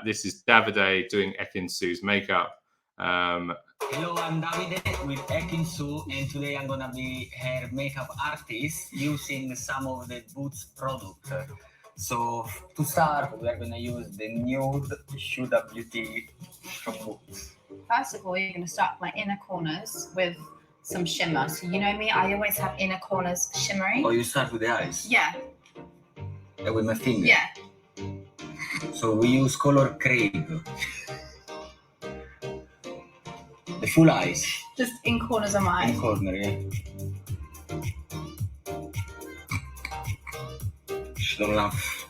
This is Davide doing Ekin Su's makeup. Hello, I'm Davide with Ekin Su, and today I'm gonna be her makeup artist using some of the Boots product. So to start, we're gonna use the nude Huda Beauty from Boots. First of all, you're gonna start my inner corners with some shimmer. So you know me, I always have inner corners shimmering. Oh, you start with the eyes? Yeah. And with my finger? Yeah. So we use color crepe. The full eyes. Just in corners of my eyes. In corner, yeah. Shh, don't laugh.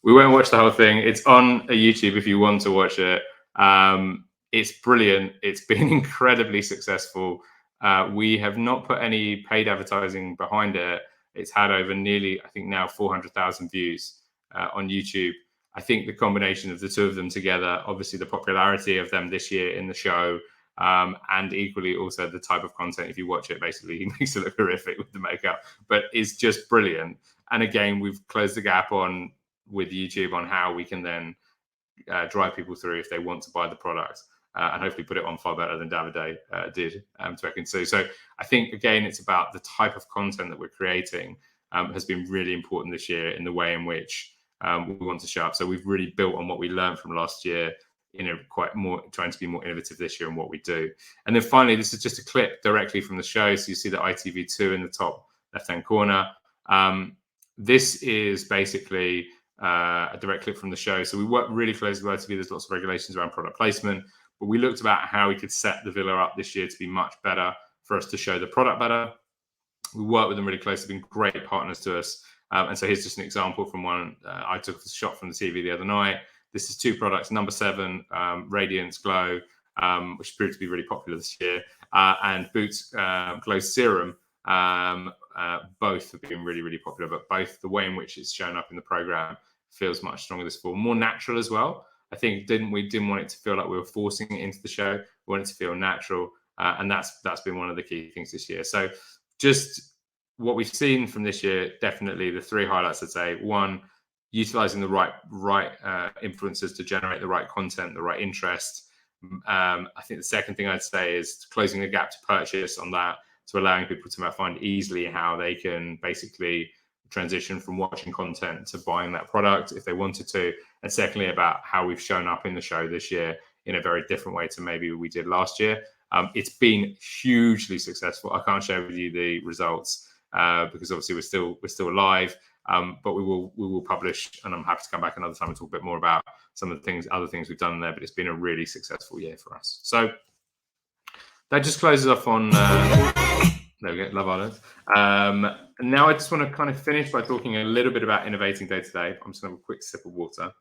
We won't watch the whole thing. It's on YouTube if you want to watch it. It's brilliant. It's been incredibly successful. We have not put any paid advertising behind it. It's had over nearly, I think now 400,000 views on YouTube. I think the combination of the two of them together, obviously the popularity of them this year in the show, and equally also the type of content, if you watch it, basically he makes it look horrific with the makeup, but it's just brilliant. And again, we've closed the gap with YouTube on how we can then drive people through if they want to buy the product, and hopefully put it on far better than Davide did to Ekin. So I think, again, it's about the type of content that we're creating has been really important this year in the way in which we want to show up. So we've really built on what we learned from last year, trying to be more innovative this year in what we do. And then finally, this is just a clip directly from the show. So you see the ITV2 in the top left-hand corner. This is basically a direct clip from the show. So we work really closely with ITV. There's lots of regulations around product placement, but we looked about how we could set the villa up this year to be much better for us to show the product better. We work with them really closely, been great partners to us. And so here's just an example from one I took a shot from the TV the other night. This is two products, number 7, Radiance Glow, which proved to be really popular this year, and Boots Glow Serum. Both have been really, really popular, but both the way in which it's shown up in the program feels much stronger this fall, more natural as well. I think we didn't want it to feel like we were forcing it into the show. We wanted it to feel natural, and that's been one of the key things this year. So just what we've seen from this year, definitely the 3 highlights, I'd say. 1, utilizing the right influencers to generate the right content, the right interest. I think the second thing I'd say is closing the gap to purchase on that, to allowing people to find easily how they can basically transition from watching content to buying that product if they wanted to. And secondly, about how we've shown up in the show this year in a very different way to maybe we did last year. It's been hugely successful. I can't share with you the results because obviously we're still live, but we will publish, and I'm happy to come back another time and talk a bit more about some of the other things we've done there. But it's been a really successful year for us. So that just closes off on there we go, Love Island. Now I just want to kind of finish by talking a little bit about innovating day to day. I'm just going to have a quick sip of water.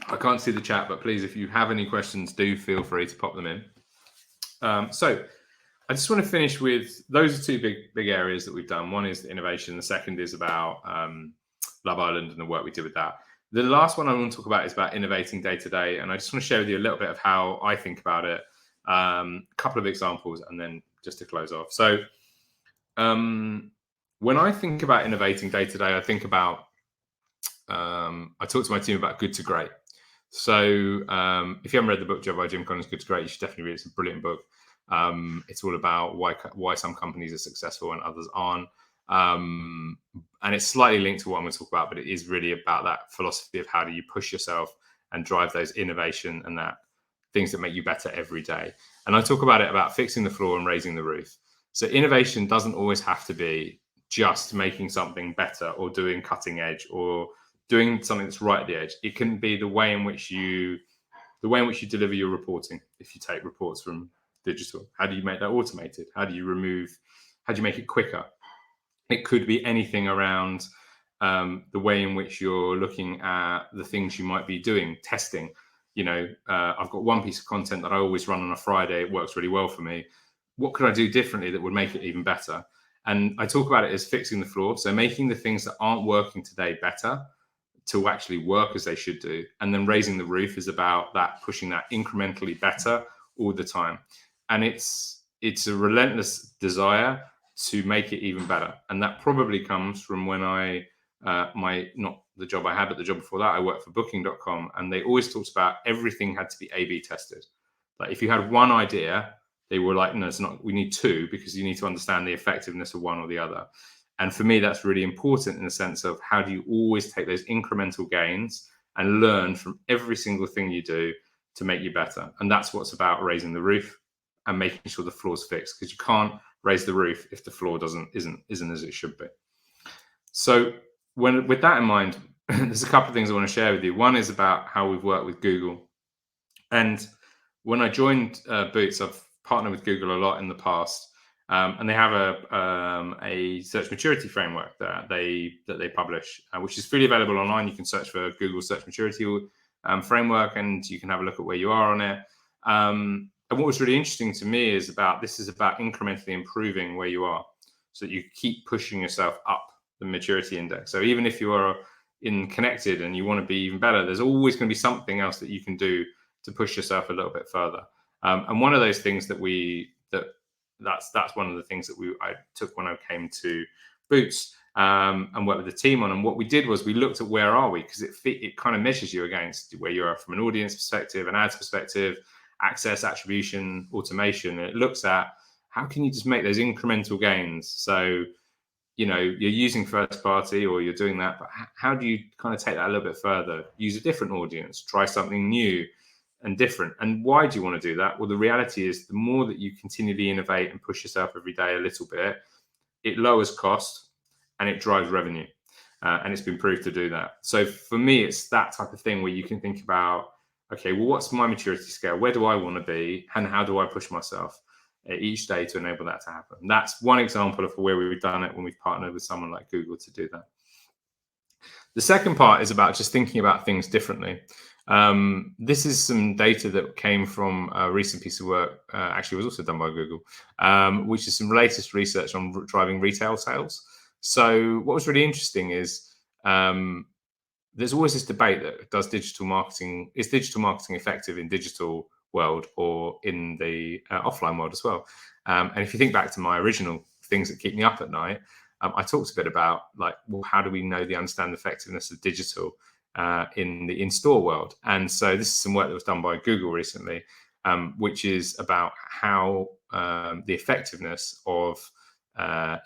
I can't see the chat, but please, if you have any questions, do feel free to pop them in. So I just want to finish with, those are 2 big areas that we've done. One is the innovation. The second is about Love Island and the work we did with that. The last one I want to talk about is about innovating day to day. And I just want to share with you a little bit of how I think about it. A couple of examples, and then just to close off. So when I think about innovating day to day, I think about, I talk to my team about good to great. So if you haven't read the book by Jim Collins, Good to Great, you should definitely read it. It's a brilliant book. It's all about why some companies are successful and others aren't. And it's slightly linked to what I'm going to talk about, but it is really about that philosophy of how do you push yourself and drive those innovation and that things that make you better every day. And I talk about fixing the floor and raising the roof. So innovation doesn't always have to be just making something better or doing cutting edge or doing something that's right at the edge. It can be the way in which you deliver your reporting. If you take reports from digital, how do you make that automated? How do you make it quicker? It could be anything around the way in which you're looking at the things you might be doing, testing. I've got one piece of content that I always run on a Friday. It works really well for me. What could I do differently that would make it even better? And I talk about it as fixing the floor. So making the things that aren't working today better to actually work as they should do. And then raising the roof is about that, pushing that incrementally better all the time. And it's a relentless desire to make it even better. And that probably comes from when not the job I had, but the job before that, I worked for booking.com, and they always talked about everything had to be A/B tested. Like if you had one idea, they were like, no, it's not, we need 2 because you need to understand the effectiveness of one or the other. And for me, that's really important in the sense of how do you always take those incremental gains and learn from every single thing you do to make you better. And that's what's about raising the roof and making sure the floor's fixed, because you can't raise the roof if the floor isn't as it should be. So with that in mind, there's a couple of things I want to share with you. One is about how we've worked with Google. And when I joined Boots, I've partnered with Google a lot in the past. And they have a search maturity framework that they publish, which is freely available online. You can search for Google Search Maturity framework, and you can have a look at where you are on it. And what was really interesting to me is about incrementally improving where you are, so that you keep pushing yourself up the maturity index. So even if you are in connected and you want to be even better, there's always going to be something else that you can do to push yourself a little bit further. And one of those things that's one of the things that I took when I came to Boots and worked with the team on. And what we did was we looked at where are we, because it kind of measures you against where you are from an audience perspective, an ads perspective, access, attribution, automation. And it looks at how can you just make those incremental gains. So, you're using first party or you're doing that, but how do you kind of take that a little bit further? Use a different audience, try something new and different. And why do you want to do that? Well, the reality is the more that you continually innovate and push yourself every day a little bit, it lowers cost and it drives revenue. And it's been proved to do that. So for me, it's that type of thing where you can think about, okay, well, what's my maturity scale? Where do I want to be? And how do I push myself each day to enable that to happen? That's one example of where we've done it when we've partnered with someone like Google to do that. The second part is about just thinking about things differently. This is some data that came from a recent piece of work, actually was also done by Google, which is some latest research on driving retail sales. So what was really interesting is there's always this debate that is digital marketing effective in digital world or in the offline world as well? And if you think back to my original things that keep me up at night, I talked a bit about how do we understand the effectiveness of digital in the in-store world? And so this is some work that was done by Google recently, which is about how the effectiveness of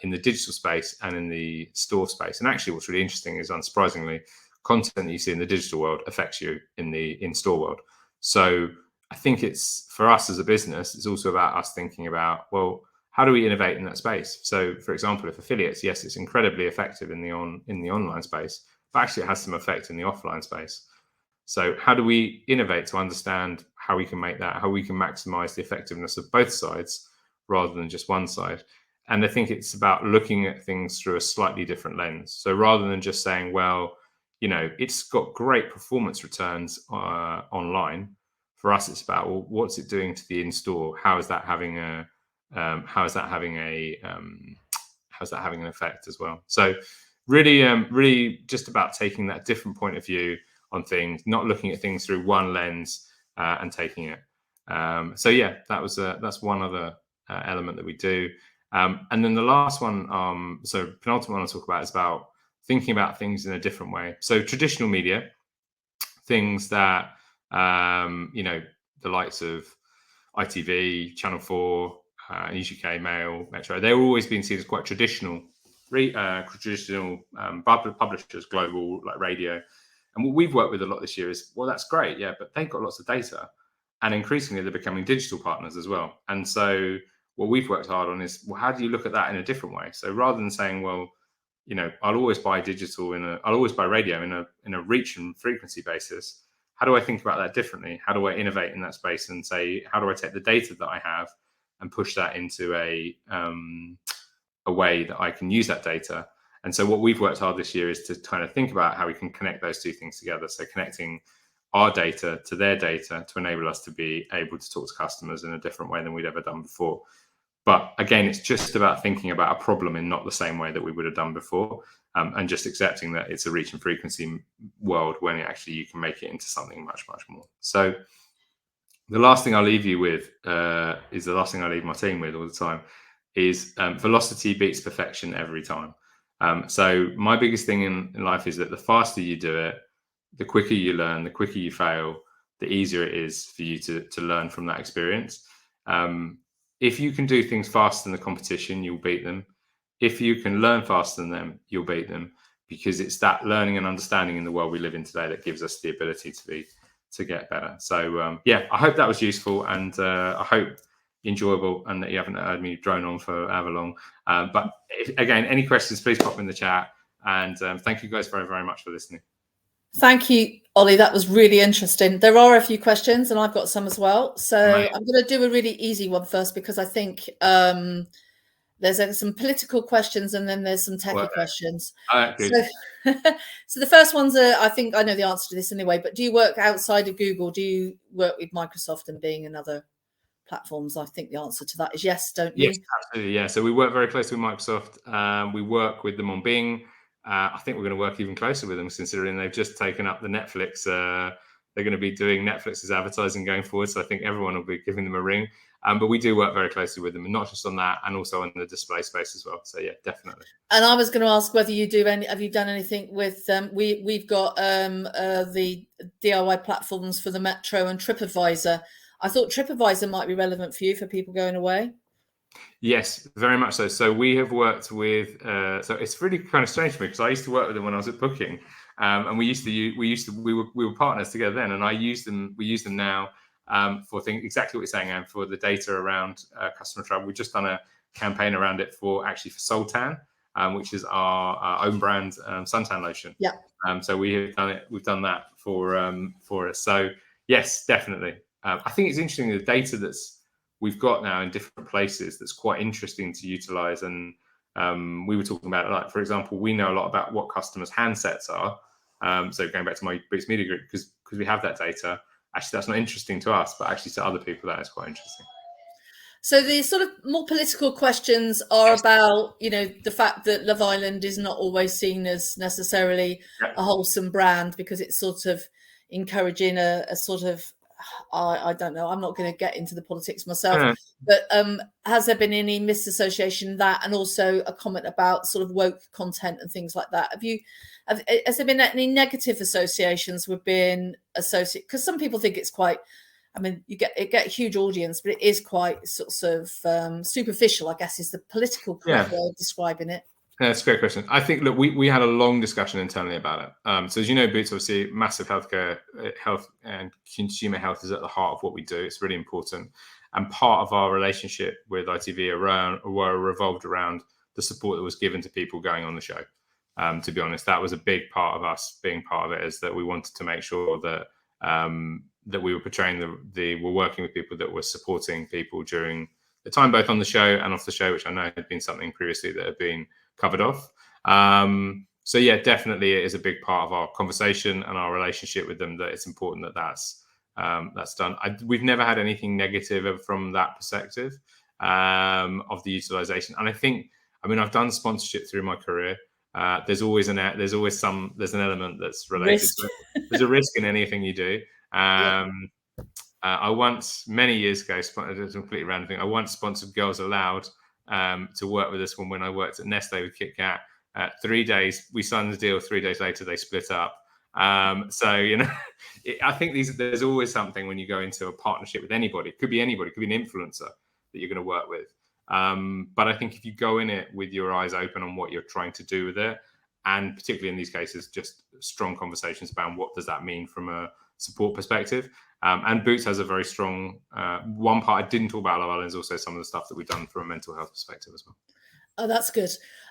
in the digital space and in the store space. And actually what's really interesting is, unsurprisingly, content that you see in the digital world affects you in the in-store world. So I think it's, for us as a business, it's also about us thinking about, well, how do we innovate in that space? So, for example, if affiliates, yes, it's incredibly effective in the online space, but actually it has some effect in the offline space. So how do we innovate to understand how we can make that, how we can maximize the effectiveness of both sides rather than just one side? And I think it's about looking at things through a slightly different lens. So rather than just saying, well, it's got great performance returns online. For us, it's about, well, what's it doing to the in-store? How is that having an effect as well? So really just about taking that different point of view on things, not looking at things through one lens and taking it. So yeah, that's one other element that we do. And then the last one, so penultimate one I'll talk about is about thinking about things in a different way. So traditional media, things that the likes of ITV, Channel 4, News UK, Mail, Metro, they've always been seen as quite traditional publishers, global, like radio. And what we've worked with a lot this year is, well, that's great, yeah, but they've got lots of data, and increasingly they're becoming digital partners as well. And so what we've worked hard on is, well, how do you look at that in a different way? So rather than saying, well, I'll always buy digital I'll always buy radio in a reach and frequency basis. How do I think about that differently? How do I innovate in that space and say, how do I take the data that I have and push that into a way that I can use that data? And so what we've worked hard this year is to kind of think about how we can connect those two things together. So connecting our data to their data to enable us to be able to talk to customers in a different way than we'd ever done before. But again, it's just about thinking about a problem in not the same way that we would have done before, and just accepting that it's a reach and frequency world when actually you can make it into something much, much more. So the last thing I'll leave you with is the last thing I leave my team with all the time is velocity beats perfection every time. So my biggest thing in life is that the faster you do it, the quicker you learn, the quicker you fail, the easier it is for you to learn from that experience. If you can do things faster than the competition, you'll beat them. If you can learn faster than them, you'll beat them, because it's that learning and understanding in the world we live in today that gives us the ability to get better. So yeah, I hope that was useful, and I hope enjoyable, and that you haven't heard me drone on for however long. But again, any questions, please pop in the chat. And thank you guys very, very much for listening. Thank you, Ollie. That was really interesting. There are a few questions, and I've got some as well. So I'm going to do a really easy one first, because I think There's some political questions, and then there's some techie questions. Good. So the first one's I think I know the answer to this anyway, but do you work outside of Google? Do you work with Microsoft and Bing and other platforms? I think the answer to that is yes, don't you? Yes, absolutely. Yeah. So we work very closely with Microsoft. We work with them on Bing. I think we're going to work even closer with them, considering they've just taken up the Netflix. They're going to be doing Netflix's advertising going forward. So I think everyone will be giving them a ring. But we do work very closely with them, and not just on that, and also in the display space as well. So yeah, definitely. And I was going to ask whether you do have you done anything with we've got the DIY platforms for the Metro and TripAdvisor. I thought TripAdvisor might be relevant for you, for people going away. Yes, very much so. So we have worked with. So it's really kind of strange for me, because I used to work with them when I was at Booking, and we were partners together then, and I use them. We use them now for things exactly what you're saying, and for the data around customer travel. We've just done a campaign around it for Sultan, which is our own brand suntan lotion. Yeah. So we have done it. We've done that for us. So yes, definitely. I think it's interesting, the data we've got now in different places that's quite interesting to utilize. And we were talking about, like, for example, we know a lot about what customers' handsets are. So going back to my Boots Media Group, because we have that data. Actually, that's not interesting to us, but actually to other people, that is quite interesting. So the sort of more political questions are about, the fact that Love Island is not always seen as necessarily a wholesome brand, because it's sort of encouraging a sort of, I don't know, I'm not going to get into the politics myself, but has there been any misassociation that, and also a comment about sort of woke content and things like that? Has there been any negative associations with being associated? Because some people think it's quite, I mean, you get a huge audience, but it is quite sort of superficial, I guess, is the political correct way of describing it. That's a great question. I think, look, we had a long discussion internally about it. So as you know, Boots, obviously, massive healthcare, health and consumer health is at the heart of what we do. It's really important. And part of our relationship with ITV revolved around the support that was given to people going on the show. To be honest, that was a big part of us being part of it, is that we wanted to make sure that that we were portraying we're working with people that were supporting people during the time, both on the show and off the show, which I know had been something previously that had been covered off. So yeah, definitely it is a big part of our conversation and our relationship with them, that it's important that that's done. We've never had anything negative from that perspective of the utilization. And I think, I mean, I've done sponsorship through my career. There's an element that's related to it. There's a risk in anything you do. I once, many years ago, it's a completely random thing, I once sponsored Girls Aloud to work with us when I worked at Nestle with Kit Kat. 3 days, we signed the deal. 3 days later, they split up. So, I think there's always something when you go into a partnership with anybody. It could be anybody, it could be an influencer that you're going to work with. But I think if you go in it with your eyes open on what you're trying to do with it, and particularly in these cases, just strong conversations about what does that mean from a support perspective. And Boots has a very strong one part I didn't talk about Love Island is also some of the stuff that we've done from a mental health perspective as well. Oh, that's good.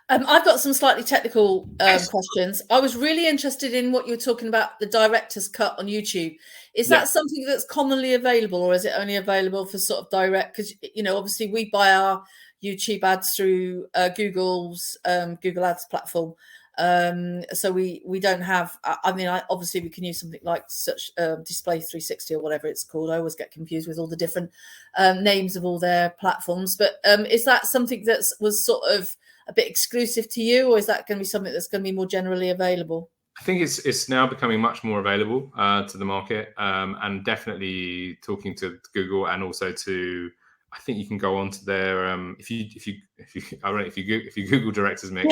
I've got some slightly technical questions. I was really interested in what you were talking about, the director's cut on YouTube. Is that something that's commonly available, or is it only available for sort of direct? Because, obviously we buy our YouTube ads through Google's Google Ads platform. So we don't have, obviously we can use something like such Display 360 or whatever it's called. I always get confused with all the different names of all their platforms. But is that something that was sort of a bit exclusive to you, or is that going to be something that's going to be more generally available? I think it's now becoming much more available to the market, and definitely talking to Google, and also to, I think you can go on to their if you Google directors mix,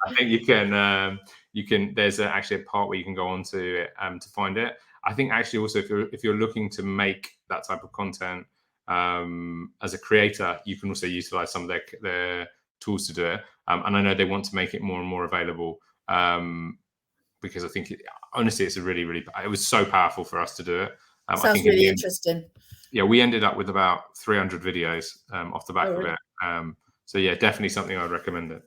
I think you can there's actually a part where you can go on to to find it. I think actually also if you're looking to make that type of content as a creator, you can also utilize some of their tools to do it. And I know they want to make it more and more available, because I think honestly it's it was so powerful for us to do it. Sounds I think really interesting. Yeah, we ended up with about 300 videos off the back of it. So yeah, definitely something I'd recommend it.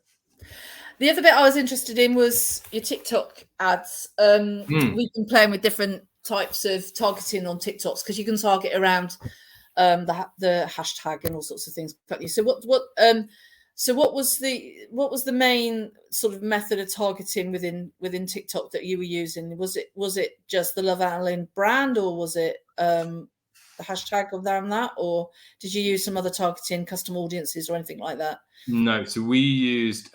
The other bit I was interested in was your TikTok ads. We've been playing with different types of targeting on TikToks, because you can target around the hashtag and all sorts of things. So what So what was the main sort of method of targeting within TikTok that you were using? Was it just the Love Island brand, or was it the hashtag around that, or did you use some other targeting, custom audiences or anything like that? No, so we used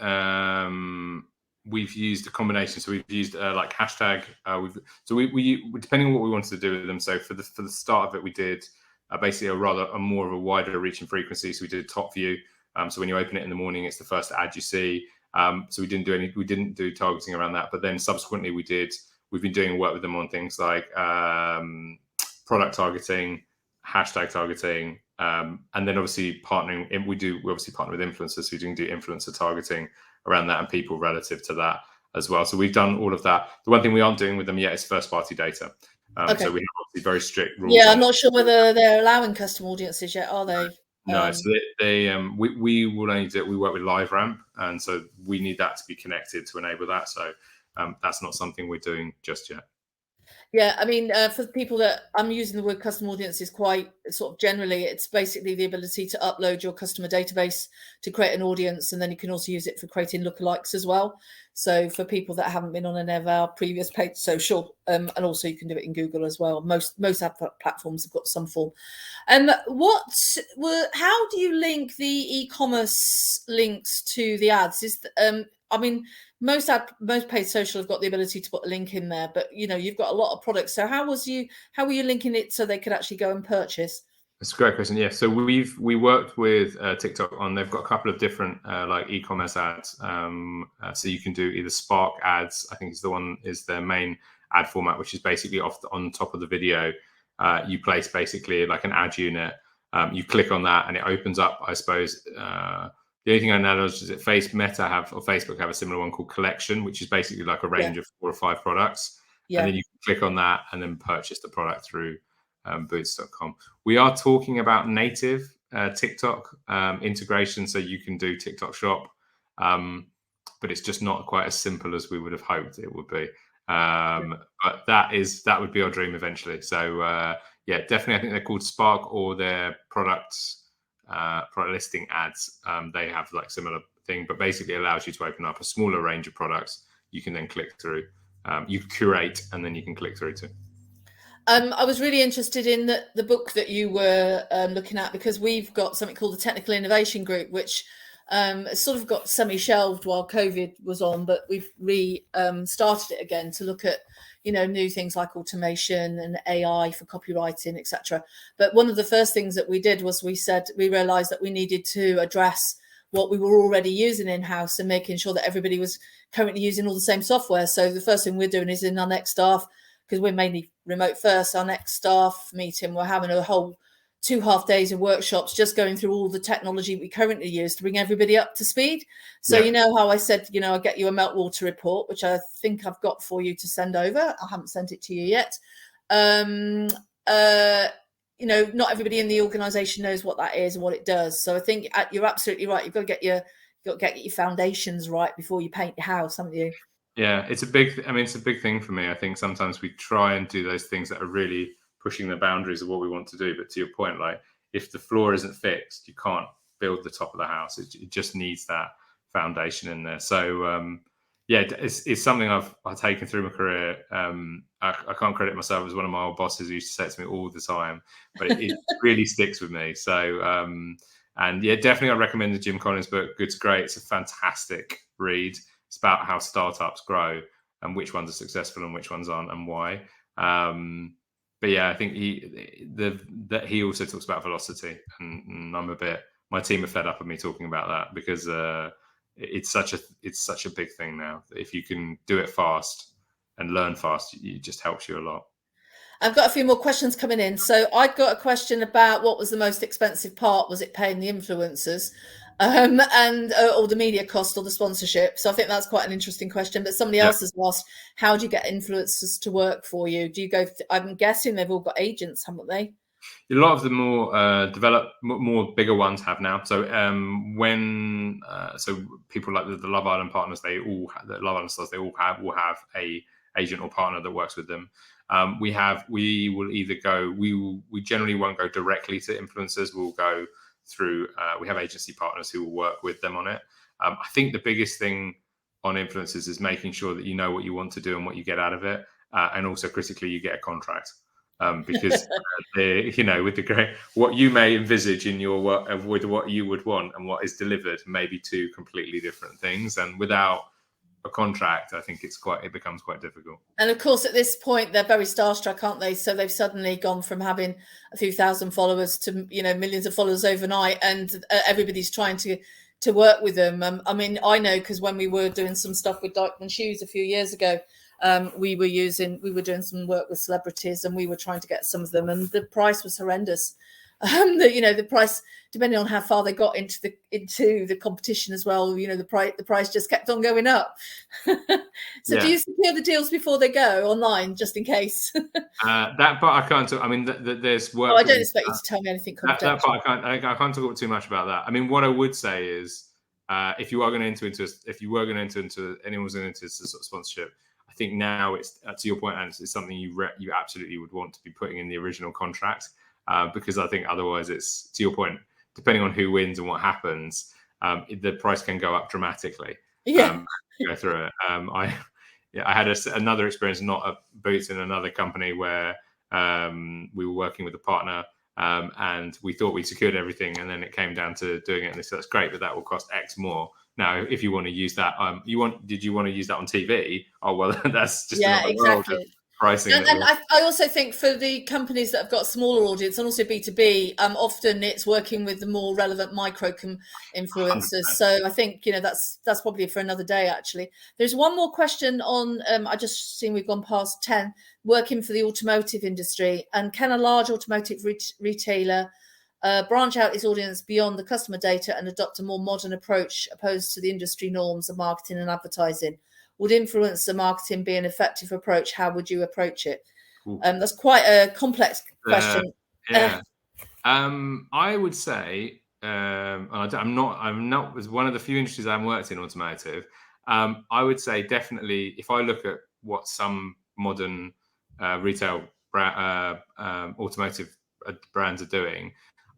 we've used a combination. So we've used like hashtag. We depending on what we wanted to do with them. So for the start of it, we did basically a more of a wider reach and frequency. So we did top view. So when you open it in the morning, it's the first ad you see. So we didn't do targeting around that. But then subsequently we've been doing work with them on things like product targeting, hashtag targeting, and then obviously partnering. We obviously partner with influencers, so we do influencer targeting around that and people relative to that as well. So we've done all of that. The one thing we aren't doing with them yet is first party data. Okay. So we have obviously very strict rules. Yeah, I'm not sure whether they're allowing custom audiences yet, are they? No, so we will only do it. We work with LiveRamp, and so we need that to be connected to enable that. So that's not something we're doing just yet. Yeah, I mean, for the people that I'm using the word custom audiences quite sort of generally, it's basically the ability to upload your customer database to create an audience, and then you can also use it for creating lookalikes as well. So for people that haven't been on any of our previous paid social, and also you can do it in Google as well. Most ad platforms have got some form. How do you link the e-commerce links to the ads? I mean, most paid social have got the ability to put a link in there, but you've got a lot of products. So how were you linking it so they could actually go and purchase? That's a great question. Yeah, so we worked with TikTok on. They've got a couple of different like e-commerce ads. So you can do either Spark ads. I think is their main ad format, which is basically on top of the video. You place basically like an ad unit. You click on that and it opens up. I suppose the only thing I know is that Facebook have a similar one called Collection, which is basically like a range of 4 or 5 products. Yeah. And then you can click on that and then purchase the product through boots.com. We are talking about native TikTok integration, so you can do TikTok Shop, but it's just not quite as simple as we would have hoped it would be. But that would be our dream eventually. So yeah, definitely, I think they're called Spark, or their product listing ads. They have like similar thing, but basically allows you to open up a smaller range of products. You can then click through. You curate, and then you can click through to. I was really interested in the book that you were looking at, because we've got something called the Technical Innovation Group, which sort of got semi-shelved while COVID was on, but we've started it again to look at new things like automation and AI for copywriting, etc. But one of the first things that we did was we realized that we needed to address what we were already using in-house and making sure that everybody was currently using all the same software. So the first thing we're doing is in our next staff, because we're mainly remote first, our next staff meeting, we're having a whole 2.5 days of workshops just going through all the technology we currently use to bring everybody up to speed. So how I said, I'll get you a meltwater report, which I think I've got for you to send over. I haven't sent it to you yet. Not everybody in the organization knows what that is and what it does. So I think you're absolutely right. You've got to get your foundations right before you paint your house, haven't you? Yeah, it's a big thing for me. I think sometimes we try and do those things that are really pushing the boundaries of what we want to do. But to your point, like if the floor isn't fixed, you can't build the top of the house. It just needs that foundation in there. So it's something I've taken through my career. I can't credit myself as one of my old bosses who used to say it to me all the time, but it really sticks with me. So and yeah, definitely I recommend the Jim Collins book. Good to Great. It's a fantastic read. It's about how startups grow and which ones are successful and which ones aren't and why. But yeah, I think he also talks about velocity, and my team are fed up of me talking about that, because it's such a big thing now. If you can do it fast and learn fast, it just helps you a lot. I've got a few more questions coming in. So I got a question about what was the most expensive part. Was it paying the influencers? Or the media cost or the sponsorship? So I think that's quite an interesting question. But somebody else has asked, how do you get influencers to work for you? Do you go? I'm guessing they've all got agents, haven't they? A lot of the more developed, more bigger ones have now. So so people like the Love Island partners, the Love Island stars, they will have a agent or partner that works with them. We generally won't go directly to influencers. We'll go through, we have agency partners who will work with them on it. I think the biggest thing on influencers is making sure that you know what you want to do and what you get out of it. And also critically, you get a contract. Because with the great, what you may envisage in your work with what you would want and what is delivered may be two completely different things, and without a contract, I think it becomes quite difficult. And of course, at this point, they're very starstruck, aren't they? So they've suddenly gone from having a few thousand followers to millions of followers overnight, and everybody's trying to work with them. I mean, I know because when we were doing some stuff with Dykeman Shoes a few years ago, we were doing some work with celebrities, and we were trying to get some of them, and the price was horrendous. The price, depending on how far they got into the competition as well, the price just kept on going up. So do you secure the deals before they go online, just in case? That part I can't talk. I mean, there's work. Oh, I don't expect you to tell me anything confidential. That part I can't talk too much about that. I mean, what I would say is, if you are going to enter into anyone's going into sort of sponsorship, I think now it's to your point, and it's something you absolutely would want to be putting in the original contract, because I think otherwise it's, to your point, depending on who wins and what happens, the price can go up dramatically. Yeah. Go through it. I had another experience, not at Boots, in another company where we were working with a partner, and we thought we secured everything, and then it came down to doing it, and they said, that's great, but that will cost X more. Now, if you want to use that, did you want to use that on TV? Oh, well, that's just another world of pricing. And I also think for the companies that have got a smaller audience, and also B2B, often it's working with the more relevant micro influencers. 100%. So I think that's probably for another day. Actually, there's one more question on. I just seen we've gone past 10. Working for the automotive industry, and can a large automotive retailer branch out its audience beyond the customer data and adopt a more modern approach opposed to the industry norms of marketing and advertising? Would influencer marketing be an effective approach? How would you approach it? That's quite a complex question. I would say, I'm not as one of the few industries I haven't worked in, automotive. I would say definitely, if I look at what some modern retail automotive brands are doing,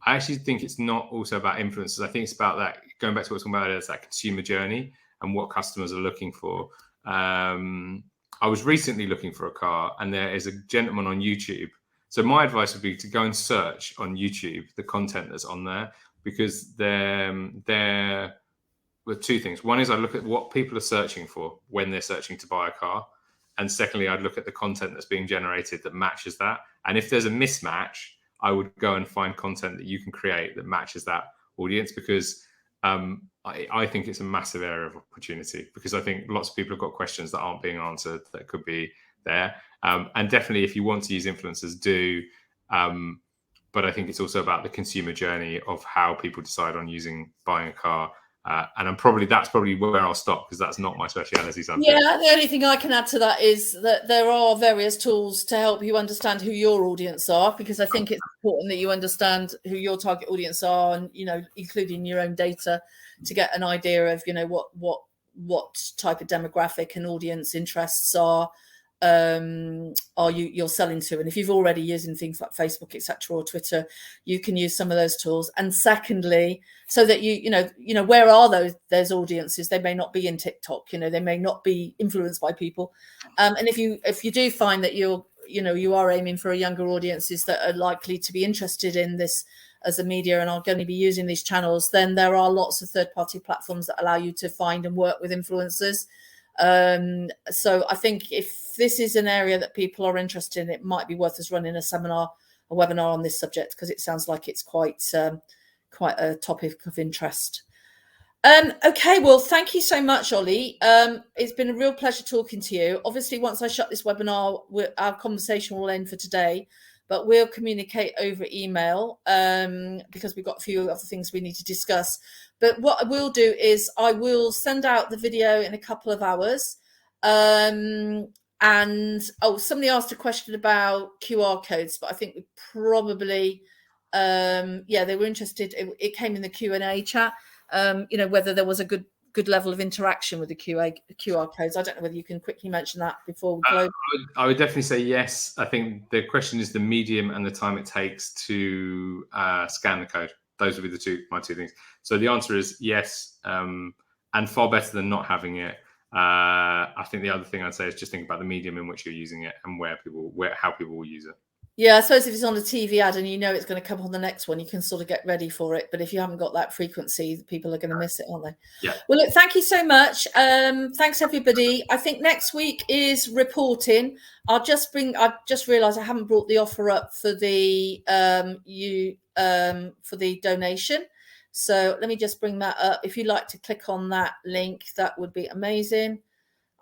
I actually think it's not also about influencers. I think it's about that, going back to what we're talking about, is that consumer journey and what customers are looking for. I was recently looking for a car, and there is a gentleman on YouTube. So my advice would be to go and search on YouTube the content that's on there, because there were two things. One is I look at what people are searching for when they're searching to buy a car. And secondly, I'd look at the content that's being generated that matches that. And if there's a mismatch, I would go and find content that you can create that matches that audience, because I think it's a massive area of opportunity, because I think lots of people have got questions that aren't being answered that could be there. And definitely, if you want to use influencers, do. But I think it's also about the consumer journey of how people decide on buying a car. And that's probably where I'll stop, because that's not my speciality subject. Yeah, the only thing I can add to that is that there are various tools to help you understand who your audience are, because I think it's important that you understand who your target audience are, and including your own data, to get an idea of what type of demographic and audience interests are you're selling to. And if you've already using things like Facebook, etc., or Twitter, you can use some of those tools. And secondly, so that you know where are those audiences? They may not be in TikTok, they may not be influenced by people. And if you do find that you are aiming for a younger audiences that are likely to be interested in this as a media and are going to be using these channels, then there are lots of third-party platforms that allow you to find and work with influencers. So I think if this is an area that people are interested in, it might be worth us running a webinar on this subject, because it sounds like it's quite a topic of interest. Okay, well, thank you so much, Ollie. It's been a real pleasure talking to you. Obviously, once I shut this webinar, our conversation will end for today, but we'll communicate over email because we've got a few other things we need to discuss. But what I will do is I will send out the video in a couple of hours. And somebody asked a question about QR codes, but I think we probably, they were interested. It came in the Q&A chat, whether there was a good level of interaction with the QR codes. I don't know whether you can quickly mention that before we close. I would definitely say yes. I think the question is the medium and the time it takes to scan the code. those would be my two things. So the answer is yes, and far better than not having it. I think the other thing I'd say is just think about the medium in which you're using it and how people will use it. Yeah, I suppose if it's on a TV ad and you know it's going to come on the next one, you can sort of get ready for it. But if you haven't got that frequency, people are going to miss it, aren't they? Yeah. Well, look, thank you so much. Thanks, everybody. I think next week is reporting. I just realised I haven't brought the offer up for the for the donation. So let me just bring that up. If you'd like to click on that link, that would be amazing.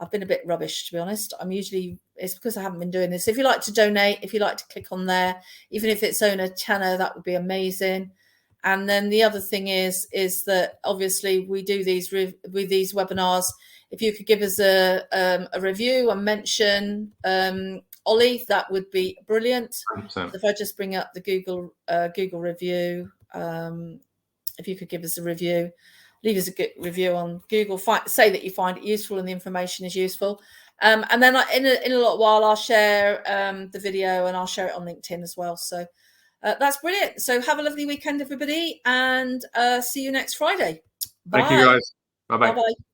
I've been a bit rubbish, to be honest. It's because I haven't been doing this. If you like to donate, if you like to click on there, even if it's on a tenner, that would be amazing. And then the other thing is that obviously we do these with these webinars. If you could give us a review and mention Ollie, that would be brilliant. So if I just bring up the Google review, if you could give us a review, leave us a good review on Google. Say that you find it useful and the information is useful. And then in a little while, I'll share the video and I'll share it on LinkedIn as well. So that's brilliant. So have a lovely weekend, everybody, and see you next Friday. Bye. Thank you, guys. Bye-bye. Bye-bye.